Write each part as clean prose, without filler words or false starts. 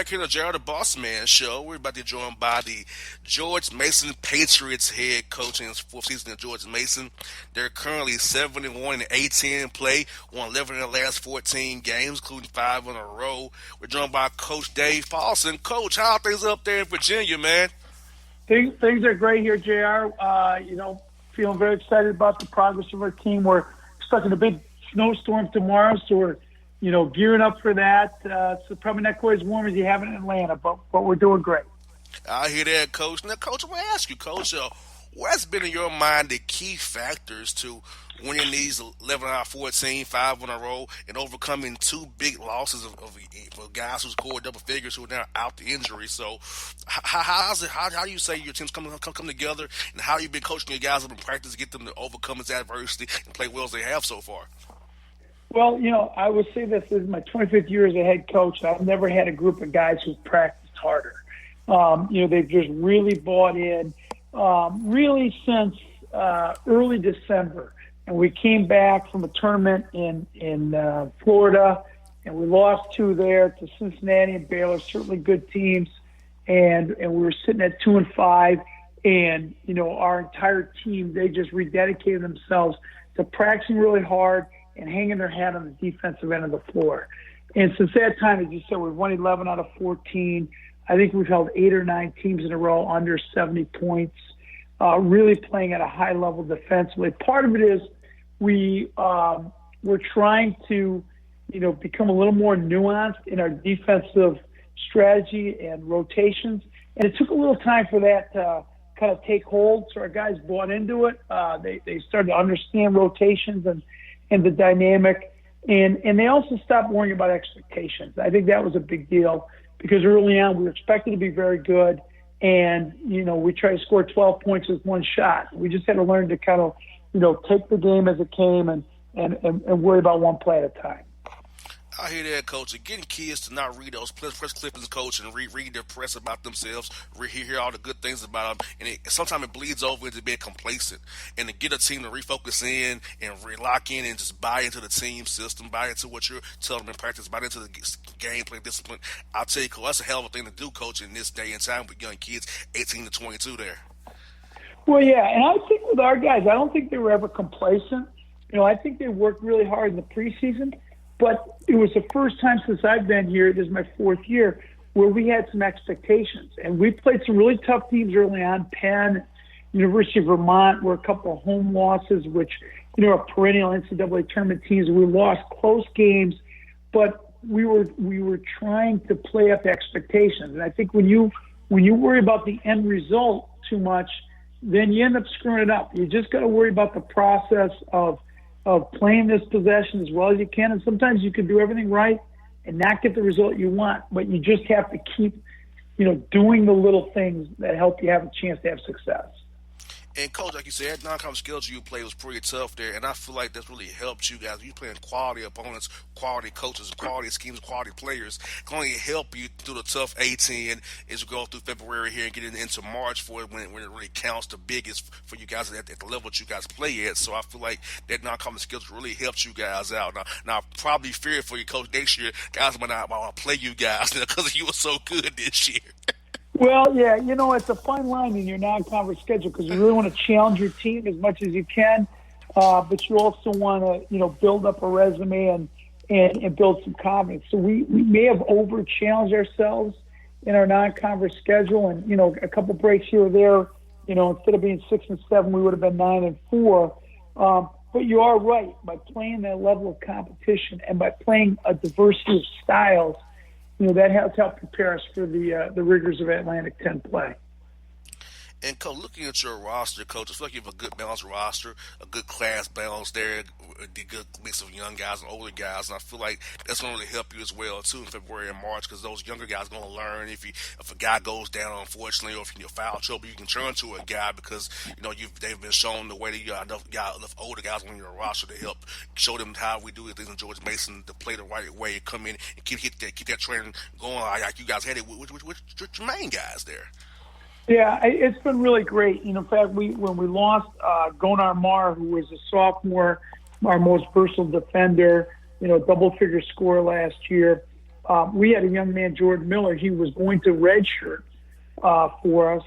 back here on the Gerald the Bossman show. We're about to be joined by the George Mason Patriots head coach in his fourth season of George Mason. They're currently 7-1 and 18 in play, won 11 in the last 14 games, including 5 in a row. We're joined by Coach Dave Paulson. Coach, how are things up there in Virginia, man? Things are great here, JR. Feeling very excited about the progress of our team. We're stuck in a big snowstorm tomorrow, so we're gearing up for that. It's probably not quite as warm as you have in Atlanta, but we're doing great. I hear that, Coach. Now, Coach, I want to ask you, Coach, what's been in your mind the key factors to winning these 11 out of 14, 5 in a row, and overcoming two big losses of guys who scored double figures who are now out the injury? So, how do you say your team's come together, and how you been coaching your guys up in practice to get them to overcome this adversity and play well as they have so far? Well, I would say this is my 25th year as a head coach. I've never had a group of guys who've practiced harder. They've just really bought in, really since early December. And we came back from a tournament in Florida, and we lost 2 there to Cincinnati and Baylor, certainly good teams. And we were sitting at 2-5. And, our entire team, they just rededicated themselves to practicing really hard and hanging their hat on the defensive end of the floor. And since that time, as you said, we've won 11 out of 14. I think we've held 8 or 9 teams in a row under 70 points, really playing at a high level defensively. Part of it is we're trying to, become a little more nuanced in our defensive strategy and rotations. And it took a little time for that to kind of take hold. So our guys bought into it. They started to understand rotations and the dynamic. And they also stopped worrying about expectations. I think that was a big deal because early on we were expected to be very good. And, we tried to score 12 points with one shot. We just had to learn to kind of, take the game as it came and worry about one play at a time. I hear that, Coach. And getting kids to not read those press clippings, Coach, and read their press about themselves, hear all the good things about them, and sometimes it bleeds over into being complacent. And to get a team to refocus in and lock in and just buy into the team system, buy into what you're telling them in practice, buy into the gameplay discipline, I'll tell you, Coach, that's a hell of a thing to do, Coach, in this day and time with young kids, 18 to 22 there. Well, yeah, and I think with our guys, I don't think they were ever complacent. I think they worked really hard in the preseason. But it was the first time since I've been here, this is my 4th year, where we had some expectations. And we played some really tough teams early on. Penn, University of Vermont were a couple of home losses, which, are perennial NCAA tournament teams. We lost close games, but we were trying to play up expectations. And I think when you worry about the end result too much, then you end up screwing it up. You just got to worry about the process of playing this possession as well as you can. And sometimes you can do everything right and not get the result you want, but you just have to keep, doing the little things that help you have a chance to have success. And, Coach, like you said, non-conference schedule you played was pretty tough there, and I feel like that's really helped you guys. You playing quality opponents, quality coaches, quality schemes, quality players. It can only help you through the tough 18 as you go through February here and get into March for it when it really counts the biggest for you guys at the level that you guys play at. So I feel like that non-conference schedule really helps you guys out. Now I probably fear for you, Coach, next year, guys might not want to play you guys because you were so good this year. Well, yeah, it's a fine line in your non-conference schedule because you really want to challenge your team as much as you can, but you also want to, build up a resume and build some confidence. So we may have over-challenged ourselves in our non-conference schedule, and a couple breaks here or there. Instead of being 6 and 7, we would have been 9 and 4. But you are right, by playing that level of competition and by playing a diversity of styles. That has helped prepare us for the rigors of Atlantic 10 play. And, Coach, looking at your roster, Coach, I feel like you have a good balanced roster, a good class balance there, a good mix of young guys and older guys. And I feel like that's going to really help you as well, too, in February and March because those younger guys are going to learn if a guy goes down, unfortunately, or if you're in foul trouble, you can turn to a guy because, they've been shown the way that you got enough older guys on your roster to help show them how we do things in George Mason to play the right way, come in and keep that training going like you guys had it with your main guys there. Yeah, it's been really great. In fact, when we lost Gonar Mar, who was a sophomore, our most versatile defender, double-figure scorer last year, we had a young man, Jordan Miller. He was going to redshirt for us.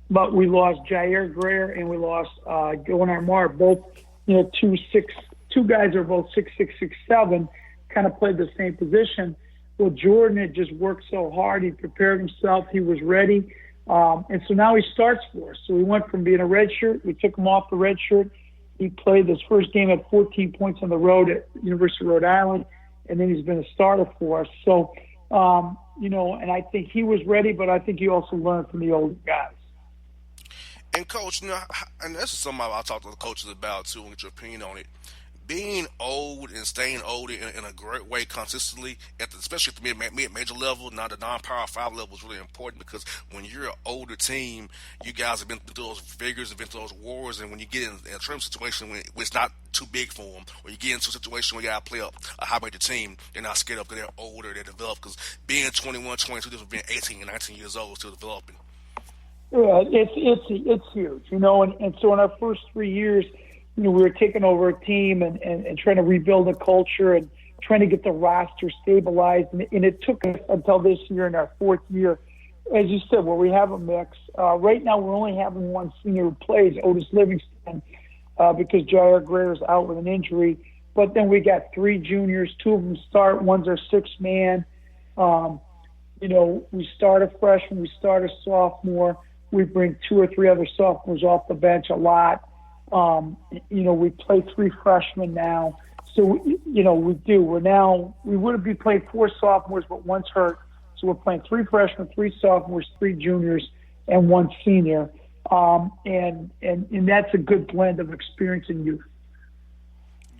But we lost Jair Greer and we lost Gonar Mar, both, two guys are both 6'6", 6'7", kind of played the same position. Well, Jordan had just worked so hard. He prepared himself. He was ready. And so now he starts for us. So we went from being a red shirt. We took him off the red shirt. He played his first game at 14 points on the road at University of Rhode Island, and then he's been a starter for us. So, and I think he was ready, but I think he also learned from the older guys. And coach, and this is something I'll talk to the coaches about too, and get your opinion on it. Being old and staying old in a great way consistently, especially at the mid-major level, now the non-power 5 level is really important because when you're an older team, you guys have been through those vigors, have been through those wars, and when you get in a tournament situation when it's not too big for them, or you get into a situation where you got to play up a high-major team, they're not scared up because they're older, they're developed, because being 21, 22, this was being 18 and 19 years old, still developing. Yeah, it's huge, and so in our first 3 years, we were taking over a team and trying to rebuild a culture and trying to get the roster stabilized. And it took us until this year in our 4th year, as you said, where we have a mix. Right now, we're only having one senior who plays, Otis Livingston, because Jair Greer is out with an injury. But then we got 3 juniors, 2 of them start, one's our 6th man. We start a freshman, we start a sophomore. We bring 2 or 3 other sophomores off the bench a lot. We play 3 freshmen now. So, we do. We would have played 4 sophomores, but one's hurt. So we're playing 3 freshmen, 3 sophomores, 3 juniors, and 1 senior. And that's a good blend of experience and youth.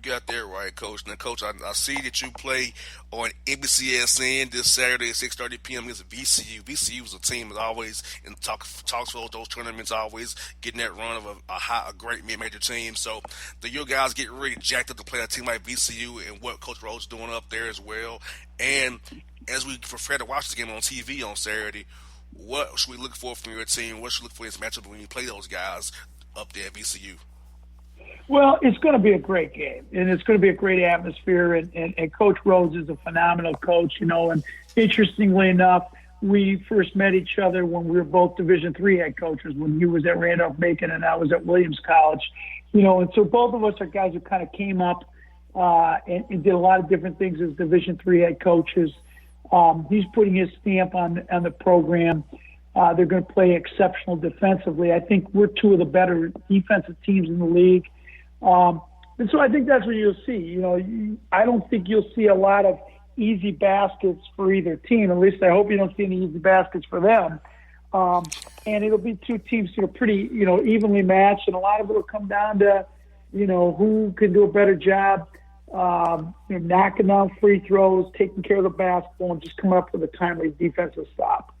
You got that right, Coach. Now, Coach, I see that you play on NBCSN this Saturday at 6:30 p.m. against VCU. VCU is a team that always in talks for those tournaments, always getting that run of a great mid-major team. So, your guys get really jacked up to play a team like VCU and what Coach Rhodes is doing up there as well. And as we prepare to watch this game on TV on Saturday, what should we look for from your team? What should we look for in this matchup when you play those guys up there at VCU? Well, it's going to be a great game, and it's going to be a great atmosphere, and Coach Rhodes is a phenomenal coach, and interestingly enough, we first met each other when we were both Division III head coaches, when he was at Randolph-Macon and I was at Williams College, and so both of us are guys who kind of came up and did a lot of different things as Division III head coaches. He's putting his stamp on the program. They're going to play exceptional defensively. I think we're 2 of the better defensive teams in the league. And so I think that's what you'll see. I don't think you'll see a lot of easy baskets for either team. At least I hope you don't see any easy baskets for them. And it'll be 2 teams that are pretty, evenly matched. And a lot of it will come down to, who can do a better job, knocking down free throws, taking care of the basketball, and just coming up with a timely defensive stop.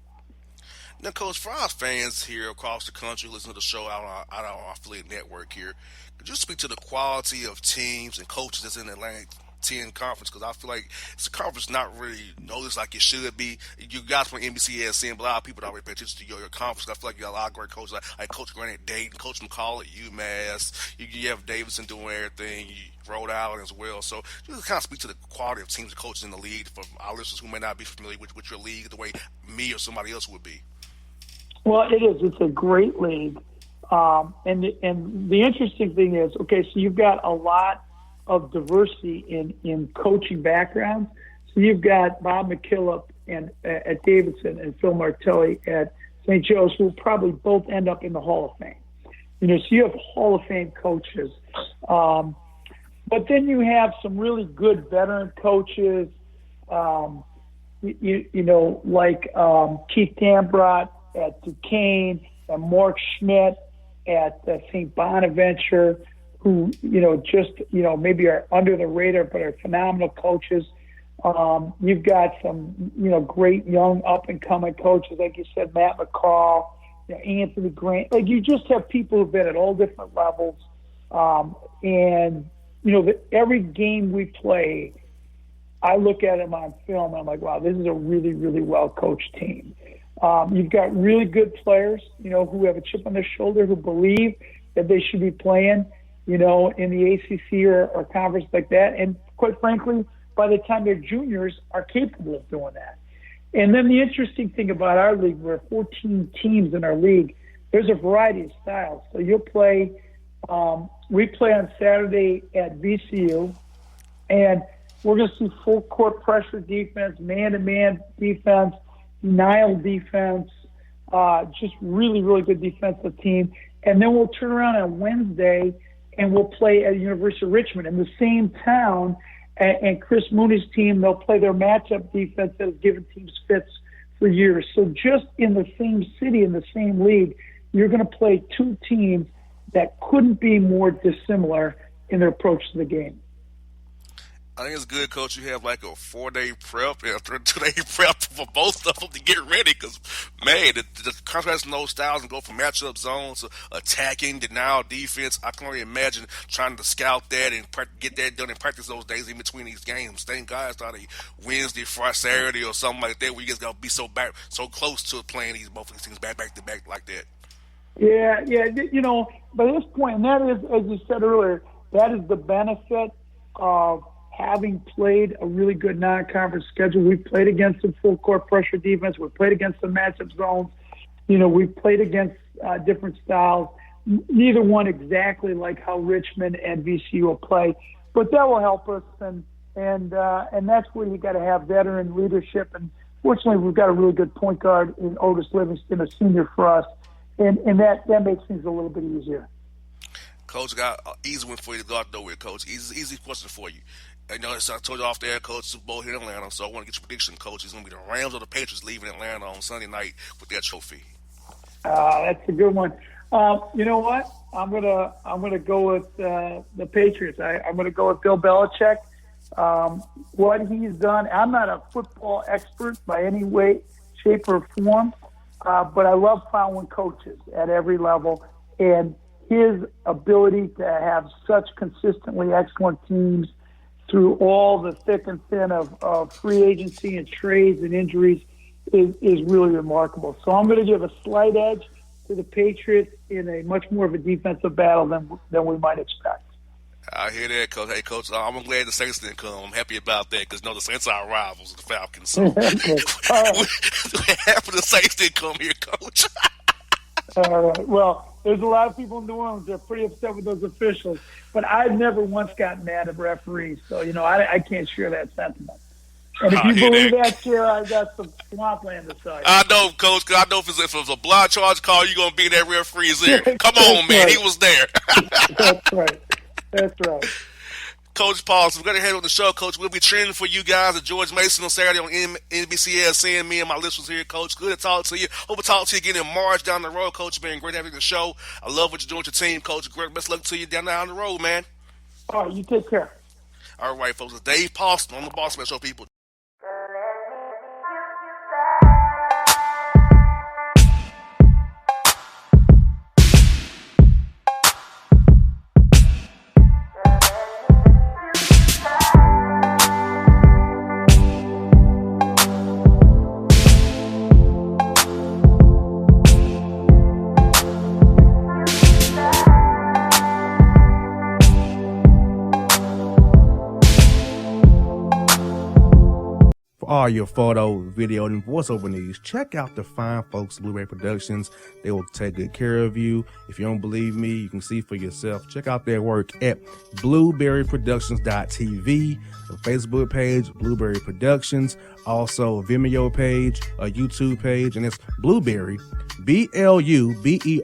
Now, Coach, for our fans here across the country who listen to the show out on our affiliate network here, could you speak to the quality of teams and coaches that's in the Atlantic 10 conference? Because I feel like it's a conference not really noticed like it should be. You guys from NBCSN, but a lot of people don't really pay attention to your conference. I feel like you got a lot of great coaches like Coach Grant at Dayton, Coach McCall at UMass. You have Davidson doing everything. Rhode Island as well. So just kind of speak to the quality of teams and coaches in the league for our listeners who may not be familiar with your league the way me or somebody else would be. Well, it is. It's a great league. And the interesting thing is, okay, so you've got a lot of diversity in coaching backgrounds. So you've got Bob McKillop at Davidson and Phil Martelli at St. Joe's, who will probably both end up in the Hall of Fame. So you have Hall of Fame coaches. But then you have some really good veteran coaches, like Keith Dambrot at Duquesne, and Mark Schmidt at St. Bonaventure, who, maybe are under the radar but are phenomenal coaches. You've got some, great young up-and-coming coaches, like you said, Matt McCall, Anthony Grant. Like, you just have people who've been at all different levels. Every game we play, I look at them on film, and I'm like, wow, this is a really, really well-coached team. You've got really good players, who have a chip on their shoulder, who believe that they should be playing, in the ACC or conference like that. And quite frankly, by the time they're juniors, are capable of doing that. And then the interesting thing about our league, we're 14 teams in our league. There's a variety of styles. So you'll play, we play on Saturday at VCU, and we're going to see full court pressure defense, man-to-man defense, denial defense, just really, really good defensive team. And then we'll turn around on Wednesday and we'll play at the University of Richmond in the same town. And Chris Mooney's team, they'll play their matchup defense that has given teams fits for years. So just in the same city, in the same league, you're going to play two teams that couldn't be more dissimilar in their approach to the game. I think it's good, Coach. You have like a 4-day prep and a 2-day prep for both of them to get ready. Because, man, the contrast in those styles and go from matchup zones to attacking, denial, defense. I can only imagine trying to scout that and get that done and practice those days in between these games. Thank God it's not a Wednesday, Friday, Saturday or something like that where you just got to be so close to playing both of these things back to back like that. Yeah. By this point, and that is, as you said earlier, that is the benefit of having played a really good non-conference schedule. We've played against the full court pressure defense. We've played against the matchup zones. We've played against different styles. Neither one exactly like how Richmond and VCU will play, but that will help us. And that's where you got to have veteran leadership. And fortunately, we've got a really good point guard in Otis Livingston, a senior for us, and that makes things a little bit easier. Coach, got an easy one for you to go out there with, Coach. Easy question for you. I told you off there, Coach, Super Bowl here in Atlanta, so I want to get your prediction, Coach. It's going to be the Rams or the Patriots leaving Atlanta on Sunday night with that trophy. That's a good one. You know what? I'm gonna go with the Patriots. I'm gonna go with Bill Belichick. What he's done. I'm not a football expert by any way, shape, or form, but I love following coaches at every level, and his ability to have such consistently excellent teams through all the thick and thin of free agency and trades and injuries is really remarkable. So I'm going to give a slight edge to the Patriots in a much more of a defensive battle than we might expect. I hear that, Coach. Hey, Coach, I'm glad the Saints didn't come. I'm happy about that because, the Saints are our rivals, the Falcons. So Right. half of the Saints didn't come here, Coach. All right. Well, there's a lot of people in New Orleans that are pretty upset with those officials, but I've never once gotten mad at referees, so I can't share that sentiment. And if you believe that, Chair, I got some swampland to say. I know, Coach. Cause I know if it was a blind charge call, you're gonna be that referee's ear. Come on, man, right. He was there. That's right. Coach Paul, so we're going to head on the show, Coach. We'll be training for you guys at George Mason on Saturday on NBCSN. Me and my listeners here, Coach. Good to talk to you. Hope to talk to you again in March down the road, Coach. It's been great having the show. I love what you're doing with your team, Coach. Great. Best luck to you down the road, man. All right, you take care. All right, folks. It's Dave Paulson on the Bossman Show, people. All your photo, video, and voiceover needs, check out the fine folks at Blueberry Productions. They will take good care of you. If you don't believe me, you can see for yourself. Check out their work at blueberryproductions.tv, the Facebook page, Blueberry Productions, also a Vimeo page, a YouTube page, and it's Blueberry, BLUBERRY,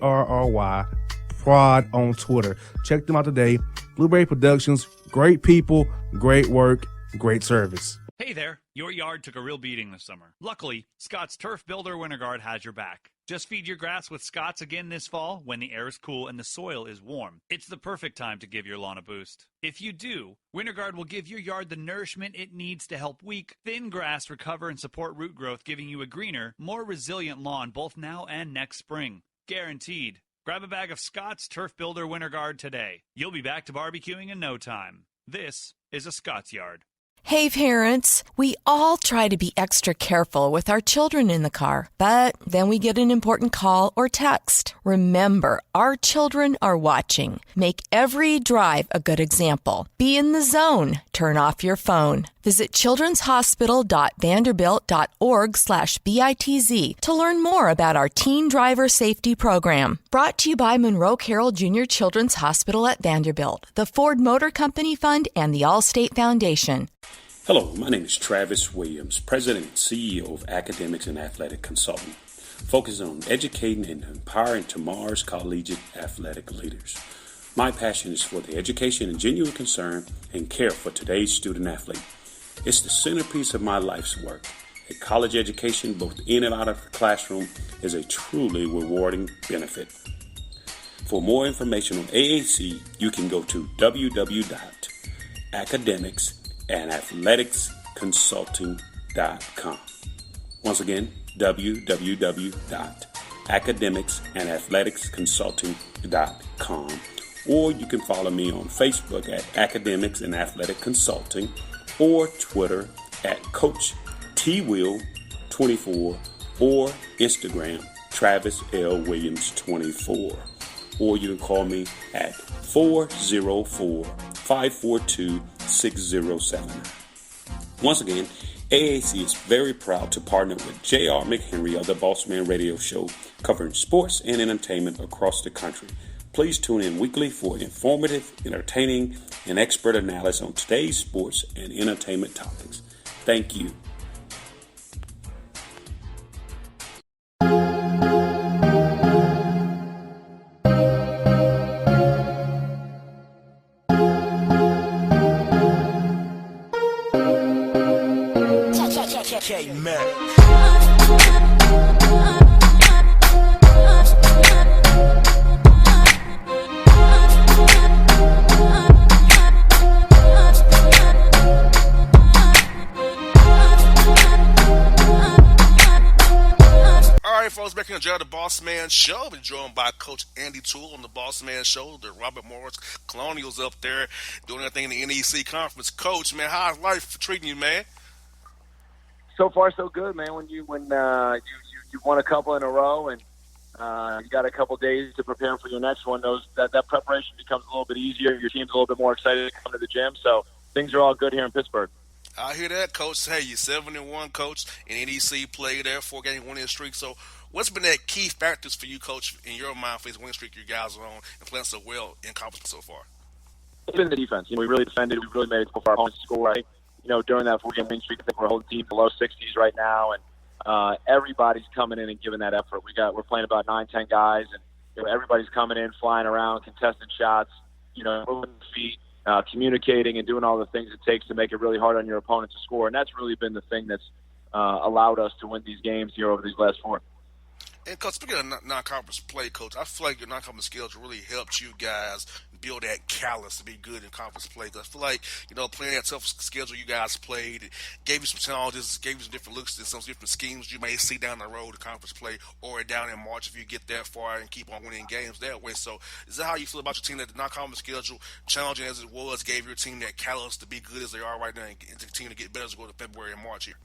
Prod on Twitter. Check them out today. Blueberry Productions, great people, great work, great service. Hey there, your yard took a real beating this summer. Luckily, Scott's Turf Builder Winter Guard has your back. Just feed your grass with Scott's again this fall when the air is cool and the soil is warm. It's the perfect time to give your lawn a boost. If you do, Winter Guard will give your yard the nourishment it needs to help weak, thin grass recover and support root growth, giving you a greener, more resilient lawn both now and next spring. Guaranteed. Grab a bag of Scott's Turf Builder Winter Guard today. You'll be back to barbecuing in no time. This is a Scott's Yard. Hey parents, we all try to be extra careful with our children in the car, but then we get an important call or text. Remember, our children are watching. Make every drive a good example. Be in the zone. Turn off your phone. Visit childrenshospital.vanderbilt.org/BITZ to learn more about our teen driver safety program. Brought to you by Monroe Carroll Jr. Children's Hospital at Vanderbilt, the Ford Motor Company Fund, and the Allstate Foundation. Hello, my name is Travis Williams, President and CEO of Academics and Athletic Consulting, focusing on educating and empowering tomorrow's collegiate athletic leaders. My passion is for the education and genuine concern and care for today's student athlete. It's the centerpiece of my life's work. A college education, both in and out of the classroom, is a truly rewarding benefit. For more information on AAC, you can go to www.academicsandathleticsconsulting.com. Once again, www.academicsandathleticsconsulting.com. Or you can follow me on Facebook at Academics and Athletic Consulting, or Twitter at Coach TWill24, or Instagram Travis L. Williams 24. Or you can call me at 404-542-6079. Once again, AAC is very proud to partner with J.R. McHenry of the Bossman Radio Show, covering sports and entertainment across the country. Please tune in weekly for informative, entertaining, and expert analysis on today's sports and entertainment topics. Thank you. Folks, back here on the Bossman Show. Been joined by Coach Andy Toole on the Bossman Show. The Robert Morris Colonials up there doing everything in the NEC conference. Coach, man, how's life treating you, man? So far, so good, man. When you won a couple in a row, and you got a couple days to prepare for your next one, that preparation becomes a little bit easier. Your team's a little bit more excited to come to the gym. So things are all good here in Pittsburgh. I hear that, Coach. Hey, you're 7-1, Coach, in NEC play there, 4-game winning streak. So what's been that key factors for you, Coach, in your mind for this winning streak you guys are on and playing so well in conference so far? It's been the defense. We really defended. We really made it for our opponents to score right. During that 4-game winning streak, I think we're holding teams below 60s right now, and everybody's coming in and giving that effort. We're playing about 9-10 guys, and everybody's coming in, flying around, contesting shots, moving feet, communicating, and doing all the things it takes to make it really hard on your opponent to score. And that's really been the thing that's allowed us to win these games here over these last 4. And, Coach, speaking of non-conference play, Coach, I feel like your non-conference skills really helped you guys build that callus to be good in conference play. Because I feel like, playing that tough schedule you guys played, it gave you some challenges, gave you some different looks and some different schemes you may see down the road in conference play or down in March if you get that far and keep on winning games that way. So is that how you feel about your team, that the non-conference schedule, challenging as it was, gave your team that callus to be good as they are right now and continue to get better as we go to February and March here?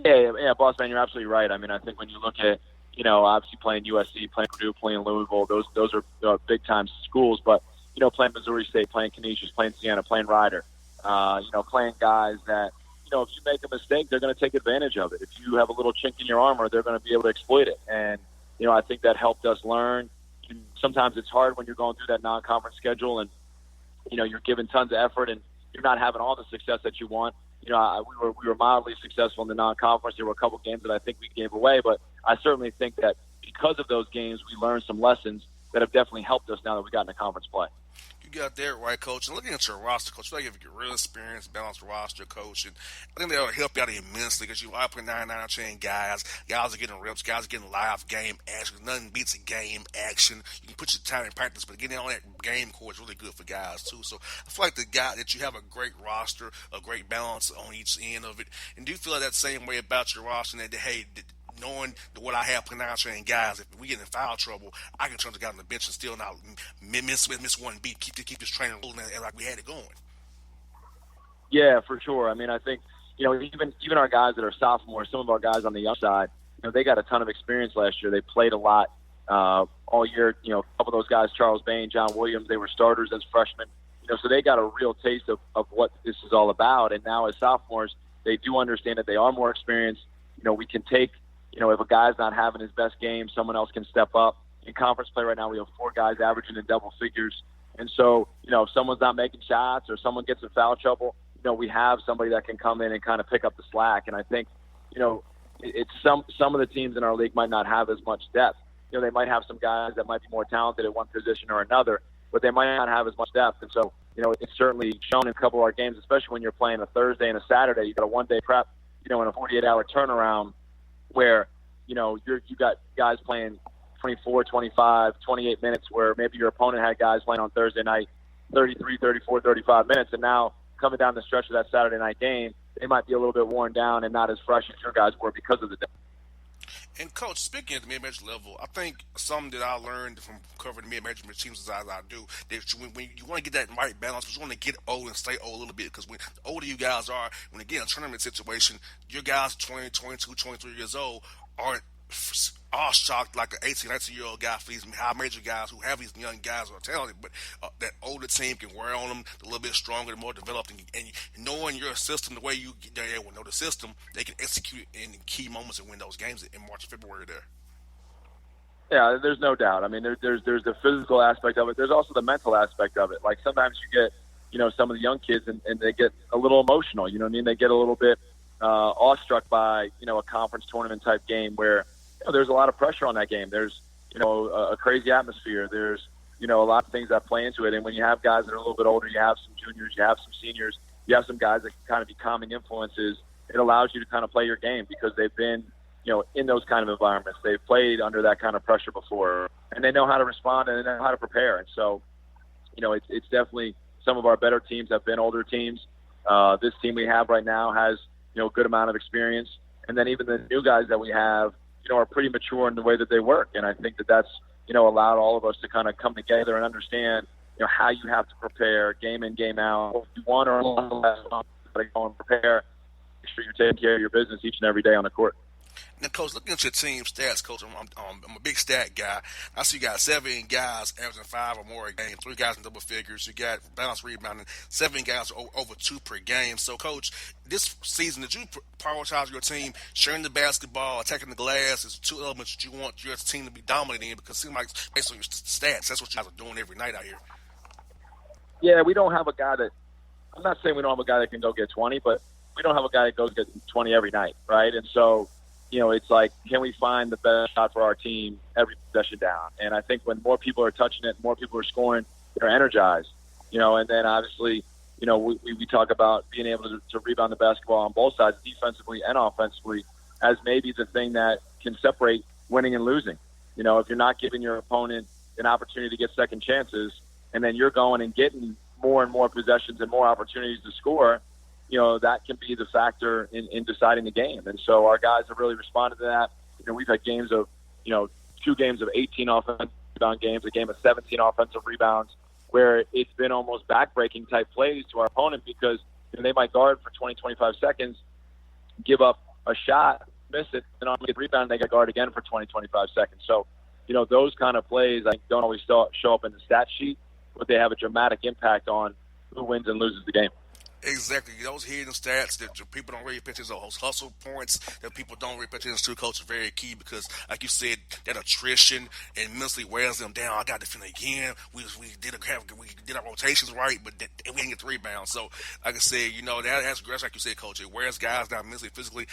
Yeah, boss man, you're absolutely right. I mean, I think when you look at, obviously playing USC, playing Purdue, playing Louisville, those are big time schools. But playing Missouri State, playing Canisius, playing Siena, playing Rider, playing guys that if you make a mistake, they're going to take advantage of it. If you have a little chink in your armor, they're going to be able to exploit it. And I think that helped us learn. Sometimes it's hard when you're going through that non-conference schedule, and you're giving tons of effort, and you're not having all the success that you want. We were mildly successful in the non-conference. There were a couple games that I think we gave away, but I certainly think that because of those games, we learned some lessons that have definitely helped us now that we got into conference play. You got that right, Coach. And looking at your roster, Coach, I feel like you have a real experienced, balanced roster, Coach. And I think that'll help you out immensely because you are putting 9 chain guys. Guys are getting reps. Guys are getting live game action. Nothing beats a game action. You can put your time in practice, but getting on that game court is really good for guys, too. So I feel like that you have a great roster, a great balance on each end of it. And do you feel like that same way about your roster that, hey, knowing what I have playing out training guys, if we get in foul trouble, I can turn the guy on the bench and still not miss one beat, keep this training rolling like we had it going. Yeah, for sure. I mean, I think, even our guys that are sophomores, some of our guys on the young side, they got a ton of experience last year. They played a lot all year. A couple of those guys, Charles Bain, John Williams, they were starters as freshmen. So they got a real taste of what this is all about. And now as sophomores, they do understand that they are more experienced. We can take, if a guy's not having his best game, someone else can step up. In conference play right now, we have 4 guys averaging in double figures. And so, if someone's not making shots or someone gets in foul trouble, we have somebody that can come in and kind of pick up the slack. And I think, it's some of the teams in our league might not have as much depth. They might have some guys that might be more talented at one position or another, but they might not have as much depth. And so, it's certainly shown in a couple of our games, especially when you're playing a Thursday and a Saturday. You got a one-day prep, and a 48-hour turnaround where, you got guys playing 24, 25, 28 minutes, where maybe your opponent had guys playing on Thursday night 33, 34, 35 minutes, and now coming down the stretch of that Saturday night game, they might be a little bit worn down and not as fresh as your guys were because of the depth. And, Coach, speaking at the mid-major level, I think something that I learned from covering the mid-major teams as I do, that when you want to get that right balance, but you want to get old and stay old a little bit, because when the older you guys are, when you get in a tournament situation, your guys 20, 22, 23 years old aren't all shocked like an 18, 19-year-old guy for these high major guys who have these young guys who are talented, but that older team can wear on them a little bit stronger, more developed, and knowing your system, the way they're able to know the system, they can execute in key moments and win those games in March and February there. Yeah, there's no doubt. I mean, there's the physical aspect of it. There's also the mental aspect of it. Like sometimes you get, some of the young kids and they get a little emotional. You know what I mean? They get a little bit awestruck by, a conference tournament type game where, there's a lot of pressure on that game. There's, a crazy atmosphere. There's, a lot of things that play into it. And when you have guys that are a little bit older, you have some juniors, you have some seniors, you have some guys that can kind of be calming influences. It allows you to kind of play your game because they've been, in those kind of environments. They've played under that kind of pressure before, and they know how to respond and they know how to prepare. And so, it's definitely some of our better teams have been older teams. This team we have right now has, a good amount of experience. And then even the new guys that we have, are pretty mature in the way that they work. And I think that that's, allowed all of us to kind of come together and understand, how you have to prepare game in, game out. If you want or less, go and prepare. Make sure you're taking care of your business each and every day on the court. Now, Coach, looking at your team stats, Coach, I'm a big stat guy. I see you got 7 guys averaging 5 or more a game, 3 guys in double figures. You got balance rebounding, 7 guys over 2 per game. So, Coach, this season, did you prioritize your team sharing the basketball, attacking the glass? Is 2 elements that you want your team to be dominant in? Because it seems like, based on your stats, that's what you guys are doing every night out here. Yeah, we don't have a guy that – I'm not saying we don't have a guy that can go get 20, but we don't have a guy that goes get 20 every night, right? And so – it's like, can we find the best shot for our team every possession down? And I think when more people are touching it, more people are scoring, they're energized, and then obviously, we talk about being able to rebound the basketball on both sides, defensively and offensively, as maybe the thing that can separate winning and losing. If you're not giving your opponent an opportunity to get second chances, and then you're going and getting more and more possessions and more opportunities to score, that can be the factor in deciding the game. And so our guys have really responded to that. We've had games of, 2 games of 18 offensive rebound games, a game of 17 offensive rebounds, where it's been almost backbreaking type plays to our opponent because they might guard for 20, 25 seconds, give up a shot, miss it, and on the rebound, they got guard again for 20, 25 seconds. So, those kind of plays, I think, don't always show up in the stat sheet, but they have a dramatic impact on who wins and loses the game. Exactly. Those hidden stats that people don't really pay attention to, those hustle points that people don't really pay attention to, Coach, are very key because, like you said, that attrition and mentally wears them down. I got to defend again. We did our rotations right, but we didn't get the rebound. So, like I said, that's aggressive, like you said, Coach. It wears guys down mentally, physically.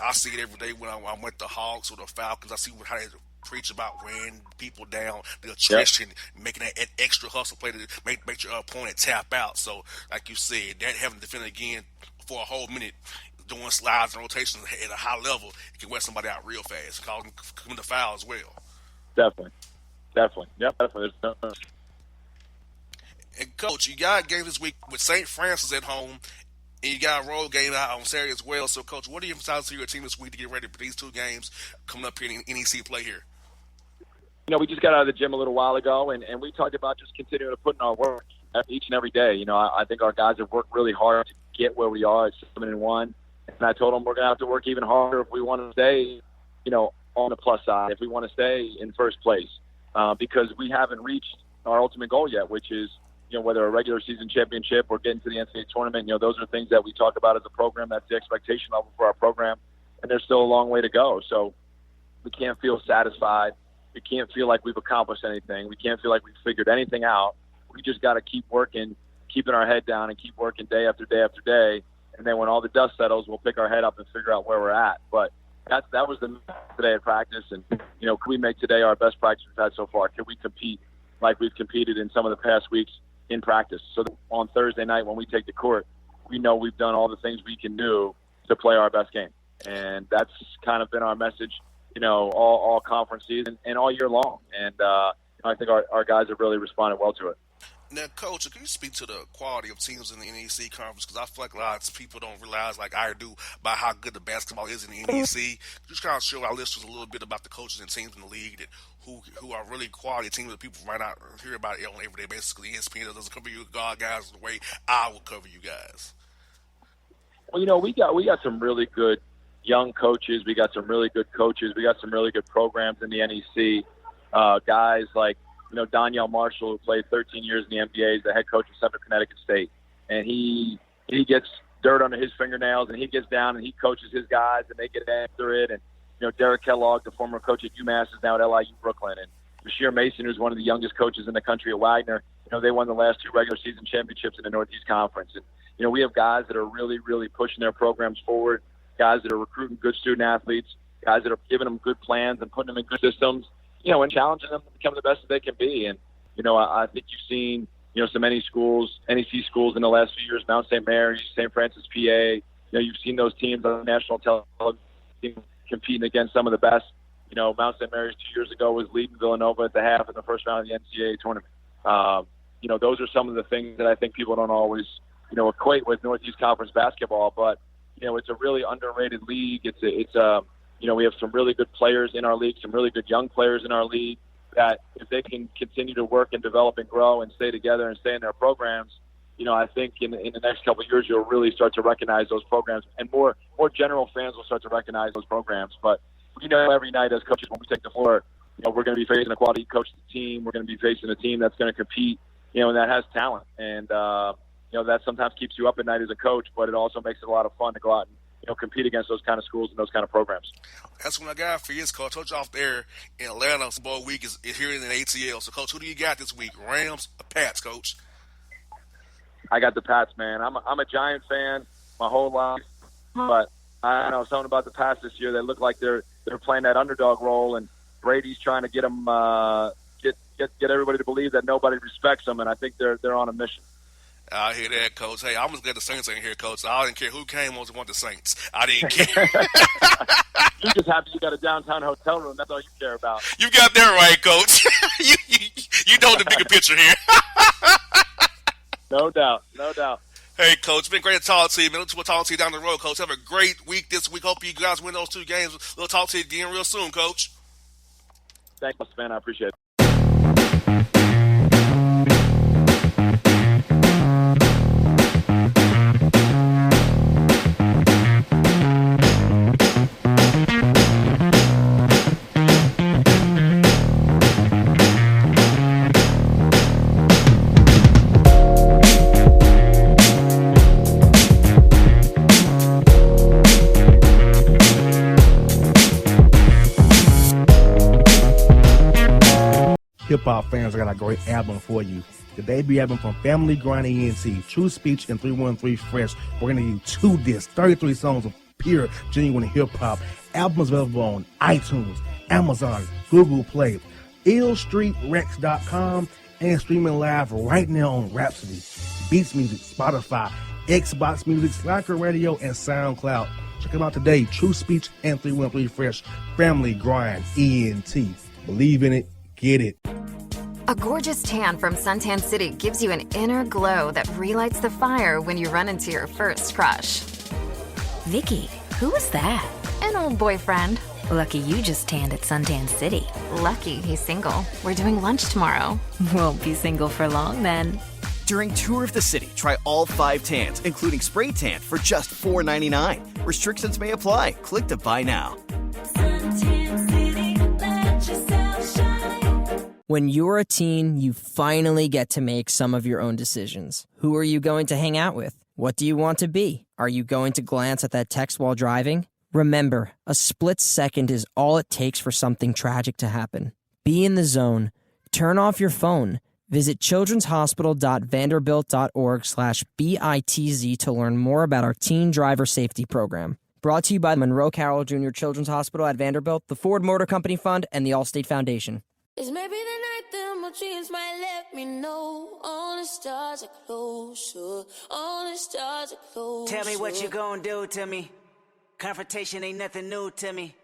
I see it every day when I'm with the Hawks or the Falcons. I see how they preach about wearing people down, the attrition, making that extra hustle play to make your opponent tap out. So, like you said, that having to defend again for a whole minute, doing slides and rotations at a high level, it can wear somebody out real fast, cause them coming to foul as well. Definitely. Yep, definitely. And, Coach, you got a game this week with St. Francis at home, and you got a road game out on Saturday as well. So, Coach, what do you emphasize to your team this week to get ready for these 2 games coming up here in NEC play here? We just got out of the gym a little while ago, and we talked about just continuing to put in our work each and every day. I think our guys have worked really hard get where we are at 7-1. And I told them we're going to have to work even harder if we want to stay, on the plus side, if we want to stay in first place, because we haven't reached our ultimate goal yet, which is, whether a regular season championship or getting to the NCAA tournament. Those are things that we talk about as a program. That's the expectation level for our program, and there's still a long way to go. So we can't feel satisfied. We can't feel like we've accomplished anything. We can't feel like we've figured anything out. We just got to keep working, keeping our head down, and keep working day after day after day. And then when all the dust settles, we'll pick our head up and figure out where we're at. But that was the message today at practice. And, can we make today our best practice we've had so far? Can we compete like we've competed in some of the past weeks in practice? So that on Thursday night when we take the court, we know we've done all the things we can do to play our best game. And that's kind of been our message, all conference season and all year long. And I think our guys have really responded well to it. Now, Coach, can you speak to the quality of teams in the NEC conference? Because I feel like a lot of people don't realize, like I do, about how good the basketball is in the NEC. Just kind of show our listeners a little bit about the coaches and teams in the league that who are really quality teams that people might not hear about it on an everyday basis. Because ESPN doesn't cover you guys the way I will cover you guys. Well, we got some really good young coaches. We got some really good coaches. We got some really good programs in the NEC. Guys like, Donyell Marshall, who played 13 years in the NBA, is the head coach of Central Connecticut State. And he gets dirt under his fingernails, and he gets down and he coaches his guys, and they get after it. And, Derek Kellogg, the former coach at UMass, is now at LIU Brooklyn. And Bashir Mason, who's one of the youngest coaches in the country at Wagner, they won the last 2 regular season championships in the Northeast Conference. And, we have guys that are really, really pushing their programs forward, guys that are recruiting good student athletes, guys that are giving them good plans and putting them in good systems, and challenging them to become the best that they can be. And, I think you've seen, some NEC schools in the last few years, Mount St. Mary's, St. Francis, PA. You've seen those teams on national television competing against some of the best. Mount St. Mary's 2 years ago was leading Villanova at the half in the first round of the NCAA tournament. Those are some of the things that I think people don't always, equate with Northeast Conference basketball. But, it's a really underrated league. We have some really good players in our league, some really good young players in our league that if they can continue to work and develop and grow and stay together and stay in their programs, I think in the next couple of years you'll really start to recognize those programs, and more general fans will start to recognize those programs. But every night as coaches when we take the floor, we're going to be facing a quality coach team. We're going to be facing a team that's going to compete, and that has talent. And, that sometimes keeps you up at night as a coach, but it also makes it a lot of fun to go out and compete against those kind of schools and those kind of programs. That's what I got for you, Coach. I told you off there in Atlanta, Super Bowl week is here in the ATL. So, Coach, who do you got this week, Rams or Pats, Coach? I got the Pats, man. I'm a Giant fan my whole life, but I know something about the Pats this year. They look like they're playing that underdog role, and Brady's trying to get them get everybody to believe that nobody respects them, and I think they're on a mission. I hear that, Coach. Hey, I'm just glad the Saints ain't here, Coach. I didn't care who came on to want the Saints. I didn't care. You're just happy you got a downtown hotel room. That's all you care about. You got that right, Coach. you know the bigger picture here. No doubt. Hey, Coach, it's been great to talk to you, man. We'll talk to you down the road, Coach. Have a great week this week. Hope you guys win those 2 games. We'll talk to you again real soon, Coach. Thanks, man. I appreciate it. Hip-hop fans, I got a great album for you. The debut album from Family Grind ENT, True Speech and 313 Fresh. We're going to give you 2 discs, 33 songs of pure, genuine hip-hop. Album is available on iTunes, Amazon, Google Play, illstreetrex.com, and streaming live right now on Rhapsody, Beats Music, Spotify, Xbox Music, Slacker Radio, and SoundCloud. Check them out today. True Speech and 313 Fresh. Family Grind ENT. Believe in it. Get it. A gorgeous tan from Suntan City gives you an inner glow that relights the fire when you run into your first crush. Vicky, who was that? An old boyfriend. Lucky you just tanned at Suntan City. Lucky he's single. We're doing lunch tomorrow. Won't be single for long then. During Tour of the City, try all 5 tans, including spray tan, for just $4.99. Restrictions may apply. Click to buy now. When you're a teen, you finally get to make some of your own decisions. Who are you going to hang out with? What do you want to be? Are you going to glance at that text while driving? Remember, a split second is all it takes for something tragic to happen. Be in the zone. Turn off your phone. Visit childrenshospital.vanderbilt.org/BITZ to learn more about our teen driver safety program. Brought to you by the Monroe Carroll Jr. Children's Hospital at Vanderbilt, the Ford Motor Company Fund, and the Allstate Foundation. It's maybe the night that my dreams might let me know. All the stars are closer. All the stars are closer. Tell me what you gonna do to me. Confrontation ain't nothing new to me.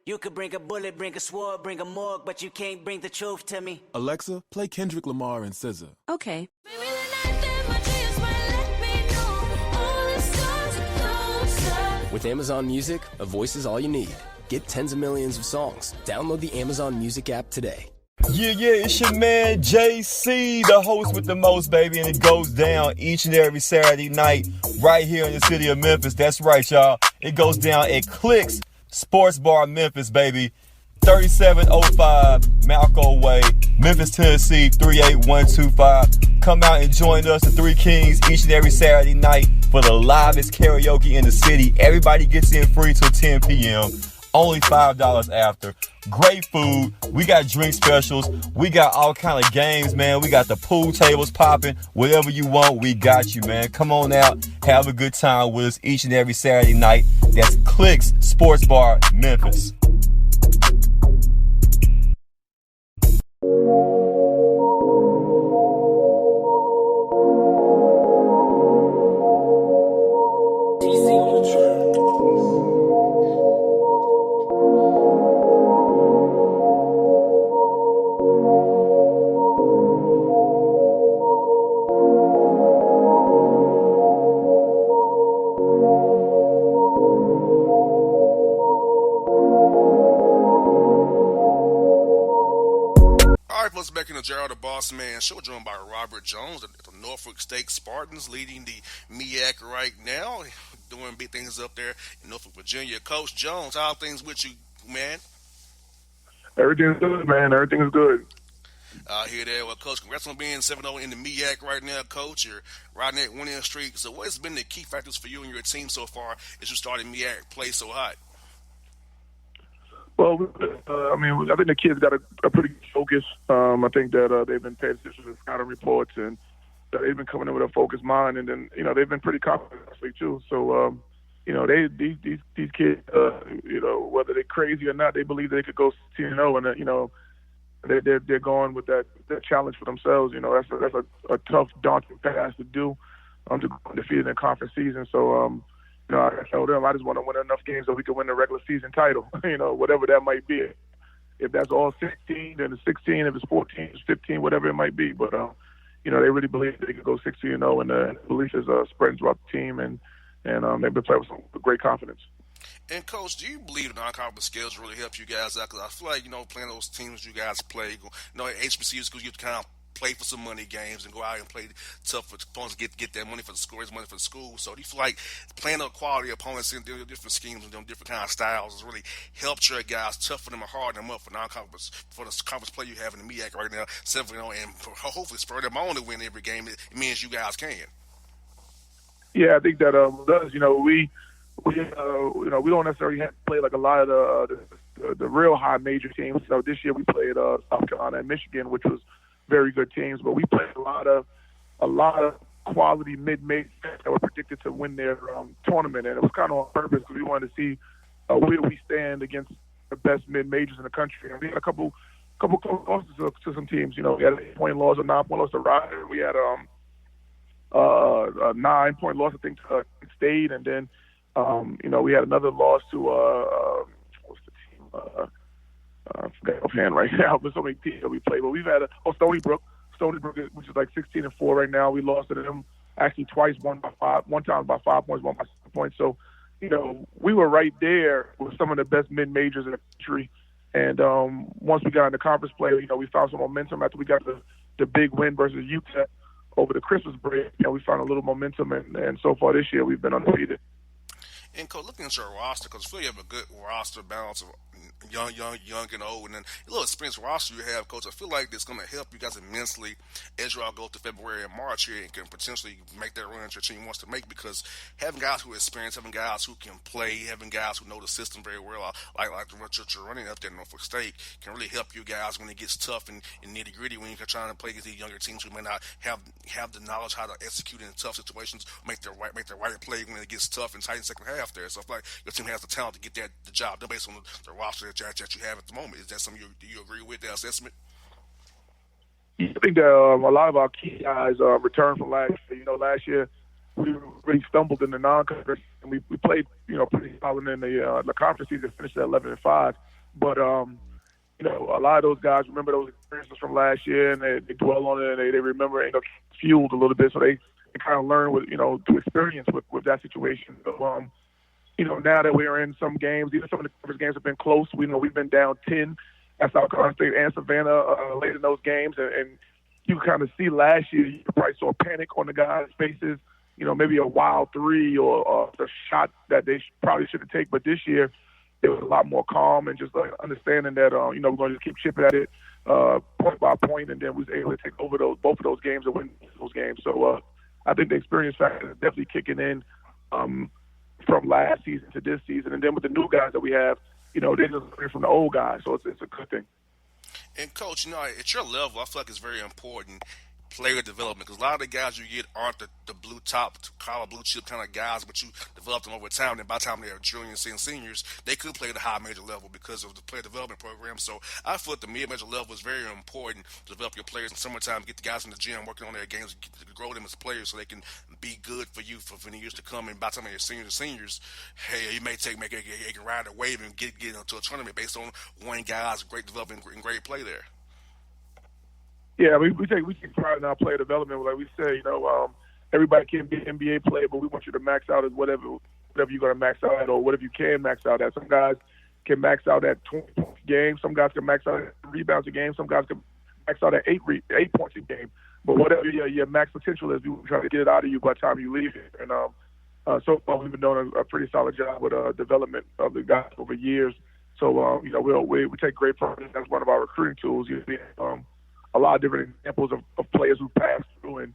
You could bring a bullet, bring a sword, bring a morgue, but you can't bring the truth to me. Alexa, play Kendrick Lamar and SZA. Okay. Maybe the night that my dreams might let me know. All the stars are closer. With Amazon Music, a voice is all you need. Get tens of millions of songs. Download the Amazon Music app today. Yeah, it's your man JC, the host with the most, baby, and it goes down each and every Saturday night right here in the city of Memphis. That's right, y'all. It goes down at Clicks Sports Bar Memphis, baby. 3705 Malco Way, Memphis, Tennessee, 38125. Come out and join us, the Three Kings, each and every Saturday night for the livest karaoke in the city. Everybody gets in free till 10 p.m. Only $5 after. Great food. We got drink specials. We got all kind of games, man. We got the pool tables popping. Whatever you want, we got you, man. Come on out. Have a good time with us each and every Saturday night. That's Clicks Sports Bar, Memphis. Folks, back in the Gerald the Bossman show, joined by Robert Jones, the Norfolk State Spartans, leading the MEAC right now, doing big things up there in Norfolk, Virginia. Coach Jones, how are things with you, man? Everything's good, man. Everything's good. I hear that. Well, Coach, congrats on being 7-0 in the MEAC right now, Coach. You're riding that winning streak. So what has been the key factors for you and your team so far as you started MEAC play so hot? Well, I think the kids got a pretty good focus. I think that they've been paying attention to the scouting reports, and that they've been coming in with a focused mind. And then, they've been pretty confident this week too. So, these kids, whether they're crazy or not, they believe they could go 16-0, and they're going with that challenge for themselves. That's a tough, daunting task to do. To go undefeated in conference season. So, I told them I just want to win enough games so we can win the regular season title, whatever that might be. If that's all 16, then it's 16. If it's 14, it's 15, whatever it might be. But, they really believe they could go 16-0, and the belief is spreading throughout the team, and they've been playing with great confidence. And, Coach, do you believe non-conference skills really help you guys out? Because I feel like, playing those teams you guys play, at HBCU schools, you kind of play for some money games and go out and play tough for opponents, get that money for the scores, money for the school. So do you feel like playing a quality opponents in different schemes and different kind of styles has really helped your guys, toughen them and harden them up for non-conference, for the conference play you have in the MEAC right now, 7-0, and hopefully spur them on to win every game? It means you guys can. Yeah, I think that does. We don't necessarily have to play like a lot of the real high major teams. This year we played South Carolina and Michigan, which was very good teams, but we played a lot of quality mid-majors that were predicted to win their tournament, and it was kind of on purpose because we wanted to see where we stand against the best mid-majors in the country. And we had a couple losses to some teams. We had an 8-point loss, a 9-point loss to Rider. We had a 9-point loss, I think, to State, and then we had another loss to what's the team? I forget offhand right now, but so many teams that we played. But we've had Stony Brook, which is like 16-4 right now. We lost to them actually twice, one time by 5 points, one by 6 points. So, we were right there with some of the best mid-majors in the country. And once we got into conference play, we found some momentum after we got the big win versus UTEP over the Christmas break, we found a little momentum, and so far this year we've been undefeated. And Coach, looking at your roster, because I feel you have a good roster balance of young and old, and then a little experienced roster you have, Coach. I feel like it's going to help you guys immensely as you all go to February and March here, and can potentially make that run that your team wants to make. Because having guys who are experienced, having guys who can play, having guys who know the system very well, like what you're running up there in Norfolk State, can really help you guys when it gets tough and nitty gritty when you're trying to play against these younger teams who may not have the knowledge how to execute in tough situations, make the right play when it gets tough and tight in the second half there. So I feel like your team has the talent to get the job done based on the roster that you have at the moment. Is that something do you agree with that assessment? I think that a lot of our key guys returned from last year. Last year we really stumbled in the non-conference, and we played pretty solid in the conference season, finished at 11-5. But a lot of those guys remember those experiences from last year, and they dwell on it, and they remember it, fueled a little bit, so they kind of learn with through experience with that situation. So now that we are in some games, even some of the conference games have been close. We've been down 10 at South Carolina State and Savannah late in those games, and you kind of see last year, you probably saw panic on the guys' faces, maybe a wild three or a shot that they probably shouldn't take. But this year, it was a lot more calm and just understanding that, we're going to just keep chipping at it point by point, and then we was able to take over both of those games and win those games. So I think the experience factor is definitely kicking in from last season to this season. And then with the new guys that we have, they just learn from the old guys, so it's a good thing. And Coach, at your level, I feel like it's very important player development, because a lot of the guys you get aren't the blue top, collar blue chip kind of guys, but you develop them over time. And by the time they're juniors and seniors, they could play at the high major level because of the player development program. So I feel at the mid-major level is very important to develop your players in summertime, get the guys in the gym working on their games, to grow them as players so they can be good for you for many years to come. And by the time they're seniors, hey, you may make a ride a wave and get into a tournament based on one guy's great development and great play there. Yeah, we take pride in our player development. Like we say, everybody can be an NBA player, but we want you to max out at whatever you're going to max out at, or whatever you can max out at. Some guys can max out at 20 points a game. Some guys can max out at rebounds a game. Some guys can max out at 8 points a game. But whatever your max potential is, we try to get it out of you by the time you leave here. And so far, we've been doing a pretty solid job with development of the guys over years. So we take great pride. That's one of our recruiting tools. A lot of different examples of players who passed through, and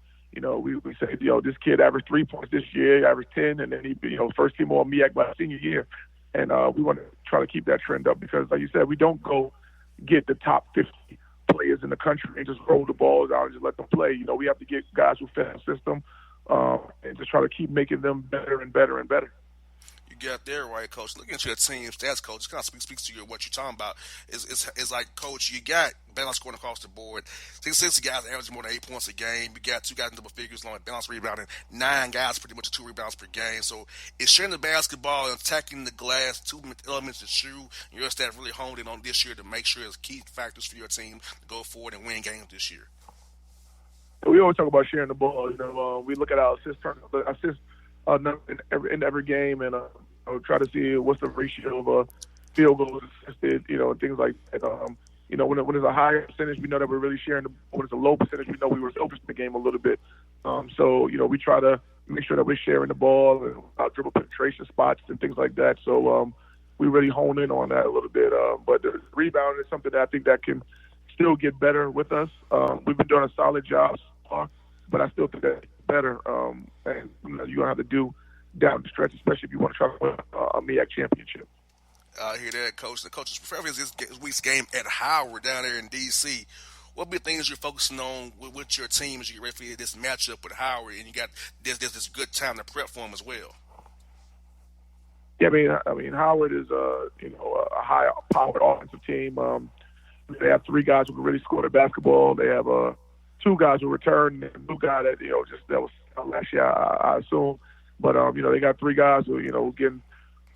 we say, this kid averaged 3 points this year, he averaged 10, and then he first team all MEAC by senior year, and we want to try to keep that trend up because, like you said, we don't go get the top 50 players in the country and just roll the balls out and just let them play. We have to get guys who fit the system and just try to keep making them better and better and better. You got there, right, Coach. Looking at your team stats, Coach, it kind of speaks to you what you're talking about. It's like, Coach, you got balance scoring across the board. 60 guys averaging more than 8 points a game. You got 2 guys in double figures along with balance rebounding. 9 guys pretty much 2 rebounds per game. So it's sharing the basketball and attacking the glass, 2 elements that you and your staff really honed in on this year to make sure it's key factors for your team to go forward and win games this year. We always talk about sharing the ball. We look at our assists in every game, and try to see what's the ratio of field goals assisted, and things like that. When it's a higher percentage, we know that we're really sharing the ball. When it's a low percentage, we know we were selfish in the game a little bit. So we try to make sure that we're sharing the ball and our dribble penetration spots and things like that. So we really hone in on that a little bit. But the rebound is something that I think that can still get better with us. We've been doing a solid job so far, but I still think that's better. And you're going to have to do down the stretch, especially if you want to try to win a MEAC championship. I hear that, Coach. The coach's preference is this week's game at Howard down there in D.C. What be things you're focusing on with your team as you get ready for this matchup with Howard, and you got this good time to prep for them as well? Yeah, I mean, Howard is a high-powered offensive team. They have 3 guys who can really score the basketball. They have 2 guys who return, and a new guy that that was last year, I assume. But they got 3 guys who getting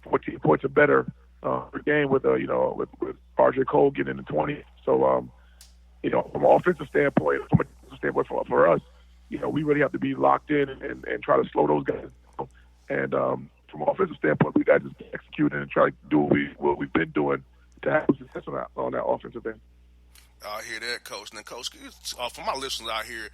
14 points or better per game with RJ Cole getting in the 20. So from an offensive standpoint, for us, we really have to be locked in and try to slow those guys down. And from an offensive standpoint, we got to just execute and try to do what we've been doing to have success on that offensive end. I hear that, Coach. Now, Coach, for my listeners out here,